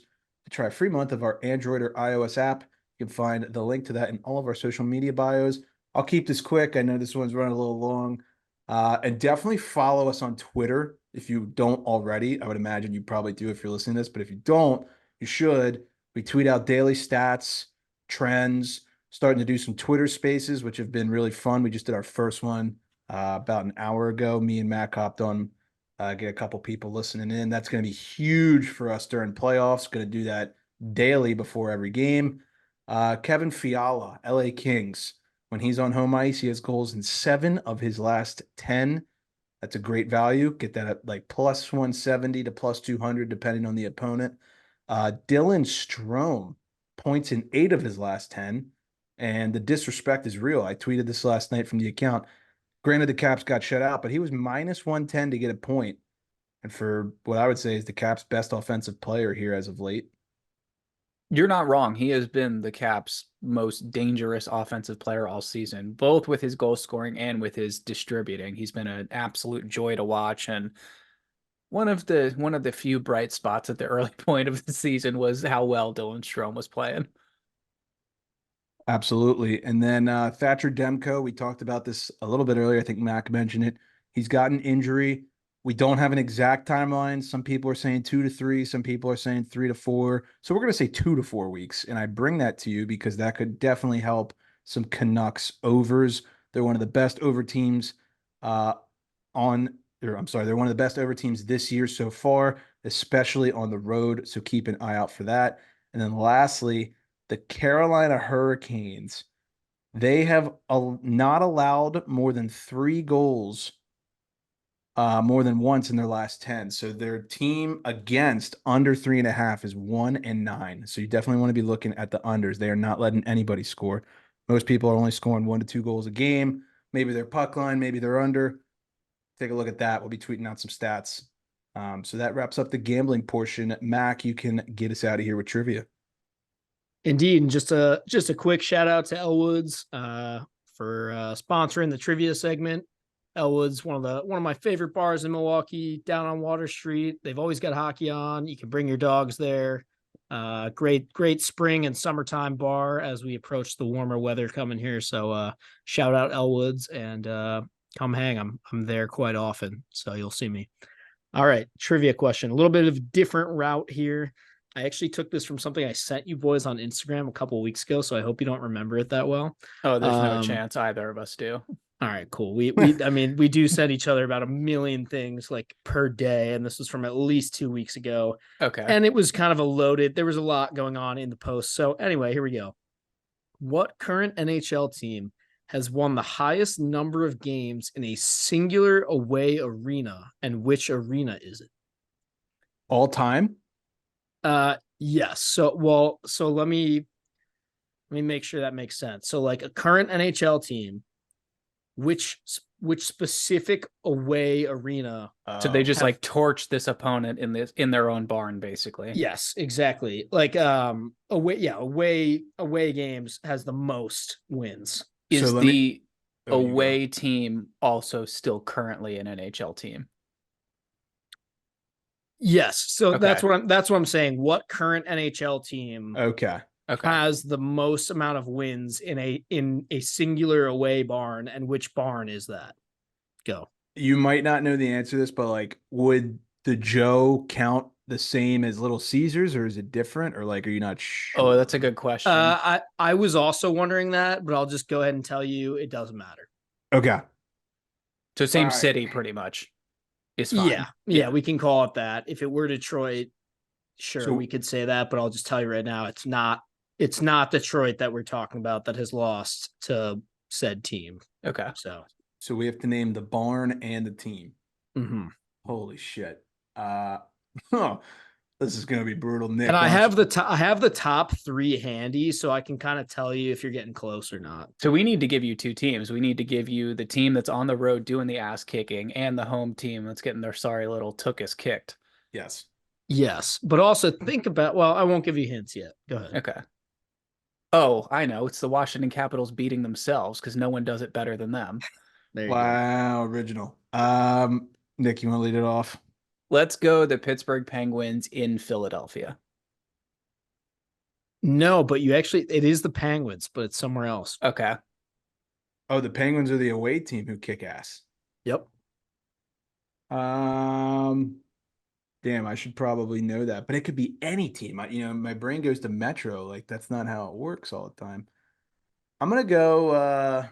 Speaker 1: to try a free month of our Android or iOS app. You can find the link to that in all of our social media bios. I'll keep this quick. I know this one's running a little long. And definitely follow us on Twitter if you don't already. I would imagine you probably do if you're listening to this, but if you don't, you should. We tweet out daily stats, trends, starting to do some Twitter spaces, which have been really fun. We just did our first one about an hour ago. Me and Matt hopped on, get a couple people listening in. That's going to be huge for us during playoffs. Going to do that daily before every game. Kevin Fiala, LA Kings. When he's on home ice, he has goals in 7 of his last 10. That's a great value. Get that at like plus 170 to plus 200, depending on the opponent. Dylan Strome points in 8 of his last 10. And the disrespect is real. I tweeted this last night from the account. Granted, the Caps got shut out, but he was minus 110 to get a point. and for what I would say is the Caps' best offensive player here as of late.
Speaker 2: You're not wrong. He has been the Caps' most dangerous offensive player all season, both with his goal scoring and with his distributing. He's been an absolute joy to watch, and one of the few bright spots at the early point of the season was how well Dylan Strome was playing.
Speaker 1: Absolutely. And then Thatcher Demko, we talked about this a little bit earlier. I think Mac mentioned it. He's got an injury. We don't have an exact timeline. Some people are saying 2 to 3. Some people are saying 3 to 4. So we're going to say 2 to 4 weeks. And I bring that to you because that could definitely help some Canucks overs. They're one of the best over teams they're one of the best over teams this year so far, especially on the road. So keep an eye out for that. And then lastly, the Carolina Hurricanes, they have not allowed more than 3 goals more than once in their last 10. So their team against under 3.5 is 1-9. So you definitely want to be looking at the unders. They are not letting anybody score. Most people are only scoring 1 to 2 goals a game. Maybe they're puck line, maybe they're under. Take a look at that. We'll be tweeting out some stats. So that wraps up the gambling portion. Mac, you can get us out of here with trivia.
Speaker 3: Indeed, and just a quick shout out to Elwood's for sponsoring the trivia segment. Elwood's one of my favorite bars in Milwaukee, down on Water Street. They've always got hockey on. You can bring your dogs there. Great spring and summertime bar as we approach the warmer weather coming here. So shout out Elwood's and come hang. I'm there quite often, so you'll see me. All right, trivia question. A little bit of different route here. I actually took this from something I sent you boys on Instagram a couple of weeks ago, so I hope you don't remember it that well.
Speaker 2: Oh, there's no chance either of us do.
Speaker 3: All right, cool. We I mean, we do send each other about a million things like per day, and this was from at least 2 weeks ago.
Speaker 2: Okay.
Speaker 3: And it was kind of a loaded, there was a lot going on in the post. So anyway, here we go. What current NHL team has won the highest number of games in a singular away arena, and which arena is it?
Speaker 1: All time?
Speaker 3: Yes. So let me make sure that makes sense. So like a current NHL team, which specific away arena?
Speaker 2: So they just like torch this opponent in their own barn, basically.
Speaker 3: Yes, exactly. Like away games has the most wins.
Speaker 2: Is the away team also still currently an NHL team?
Speaker 3: Yes. So that's what I'm saying. What current NHL team has the most amount of wins in a singular away barn, and which barn is that? Go.
Speaker 1: You might not know the answer to this, but like, would the Joe count the same as Little Caesars, or is it different, or like, are you not sure?
Speaker 2: Oh, that's a good question.
Speaker 3: I was also wondering that, but I'll just go ahead and tell you it doesn't matter.
Speaker 1: Okay.
Speaker 2: So same city, pretty much. Is fine.
Speaker 3: Yeah, we can call it that. If it were Detroit, sure, we could say that, but I'll just tell you right now, it's not Detroit that we're talking about that has lost to said team.
Speaker 2: Okay.
Speaker 1: So we have to name the barn and the team.
Speaker 3: Mm-hmm.
Speaker 1: Holy shit. This is gonna be brutal, Nick.
Speaker 3: And I have the top 3 handy, so I can kind of tell you if you're getting close or not.
Speaker 2: So we need to give you 2 teams. We need to give you the team that's on the road doing the ass kicking, and the home team that's getting their sorry little tookus kicked.
Speaker 3: Yes, but also think about. Well, I won't give you hints yet. Go ahead.
Speaker 2: Okay. Oh, I know. It's the Washington Capitals beating themselves because no one does it better than them.
Speaker 3: There you
Speaker 1: go. Original. Nick, you want to lead it off?
Speaker 2: Let's go the Pittsburgh Penguins in Philadelphia.
Speaker 3: No, but it is the Penguins, but it's somewhere else.
Speaker 2: Okay.
Speaker 1: Oh, the Penguins are the away team who kick ass.
Speaker 3: Yep.
Speaker 1: Damn, I should probably know that, but it could be any team. My brain goes to Metro. Like, that's not how it works all the time. I'm gonna go.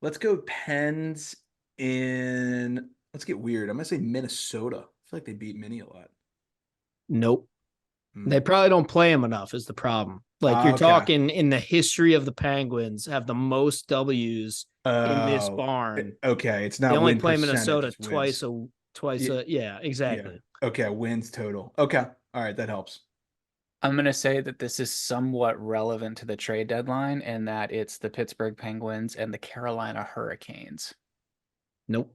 Speaker 1: Let's go Pens in. Let's get weird. I'm gonna say Minnesota. I feel like they beat Minnie a lot.
Speaker 3: Nope. They probably don't play them enough is the problem. Like you're talking in the history of the Penguins have the most W's in this barn.
Speaker 1: Okay, it's not.
Speaker 3: They only play Minnesota twice. Yeah, exactly.
Speaker 1: Yeah. Okay, wins total. Okay, all right, that helps.
Speaker 2: I'm going to say that this is somewhat relevant to the trade deadline, and that it's the Pittsburgh Penguins and the Carolina Hurricanes.
Speaker 3: Nope.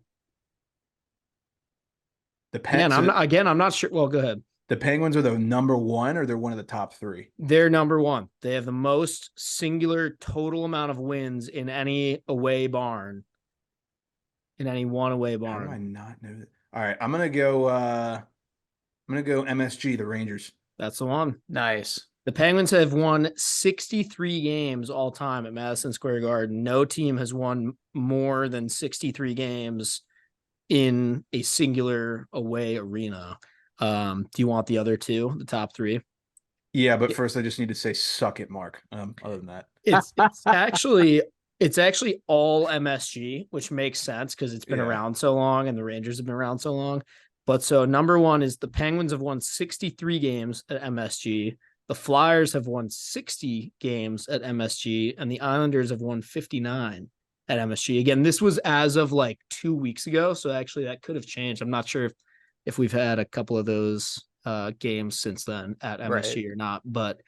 Speaker 3: I'm not sure. Well, go ahead.
Speaker 1: The Penguins are the number one, or they're one of the top three?
Speaker 3: They're number one. They have the most singular total amount of wins in any away barn. In any one away barn.
Speaker 1: How do I not know that? All right, I'm gonna go MSG, the Rangers.
Speaker 3: That's the one.
Speaker 2: Nice.
Speaker 3: The Penguins have won 63 games all time at Madison Square Garden. No team has won more than 63 games in a singular away arena. Do you want the other two, the top three?
Speaker 1: Yeah, but first I just need to say suck it, Mark. Other than that.
Speaker 3: It's actually all MSG, which makes sense because it's been around so long and the Rangers have been around so long. But so number one is the Penguins have won 63 games at MSG. The Flyers have won 60 games at MSG, and the Islanders have won 59 at MSG. Again, this was as of like 2 weeks ago, so actually that could have changed. I'm not sure if we've had a couple of those games since then at MSG or not, but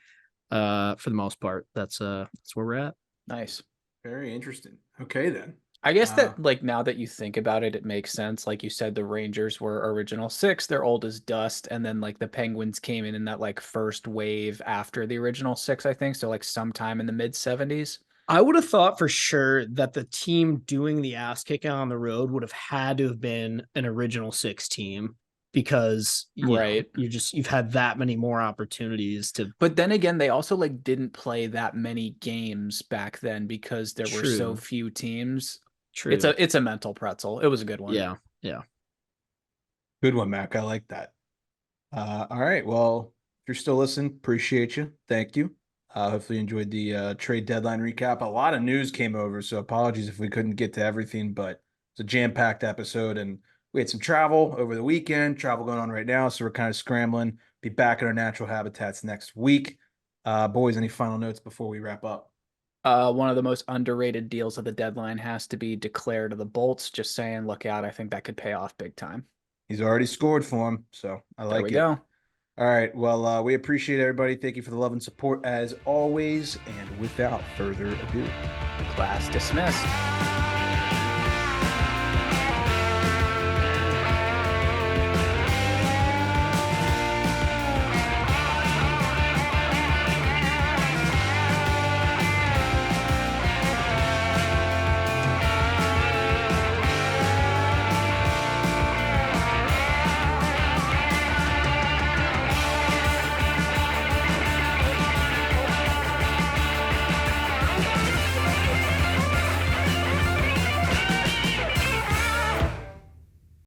Speaker 3: for the most part, that's where we're at.
Speaker 2: Nice.
Speaker 1: Very interesting. Okay, then.
Speaker 2: I guess that, like, now that you think about it, it makes sense. Like you said, the Rangers were original six. They're old as dust. And then, like, the Penguins came in that, like, first wave after the original six, I think. So, like, sometime in the mid-70s.
Speaker 3: I would have thought for sure that the team doing the ass kicking on the road would have had to have been an original six team because you've had that many more opportunities to.
Speaker 2: But then again, they also like didn't play that many games back then because there were so few teams.
Speaker 3: True.
Speaker 2: It's a mental pretzel. It was a good one.
Speaker 3: Yeah.
Speaker 1: Good one, Mac. I like that. All right. Well, if you're still listening, appreciate you. Thank you. Hopefully you enjoyed the trade deadline recap. A lot of news came over, so apologies if we couldn't get to everything, but it's a jam-packed episode, and we had some travel over the weekend, travel going on right now, so we're kind of scrambling. Be back in our natural habitats next week. Boys, any final notes before we wrap up?
Speaker 2: One of the most underrated deals of the deadline has to be declared to the Bolts. Just saying, look out. I think that could pay off big time.
Speaker 1: He's already scored for him, so I like it.
Speaker 2: There we go.
Speaker 1: All right. Well, we appreciate everybody. Thank you for the love and support as always. And without further ado,
Speaker 2: Class dismissed.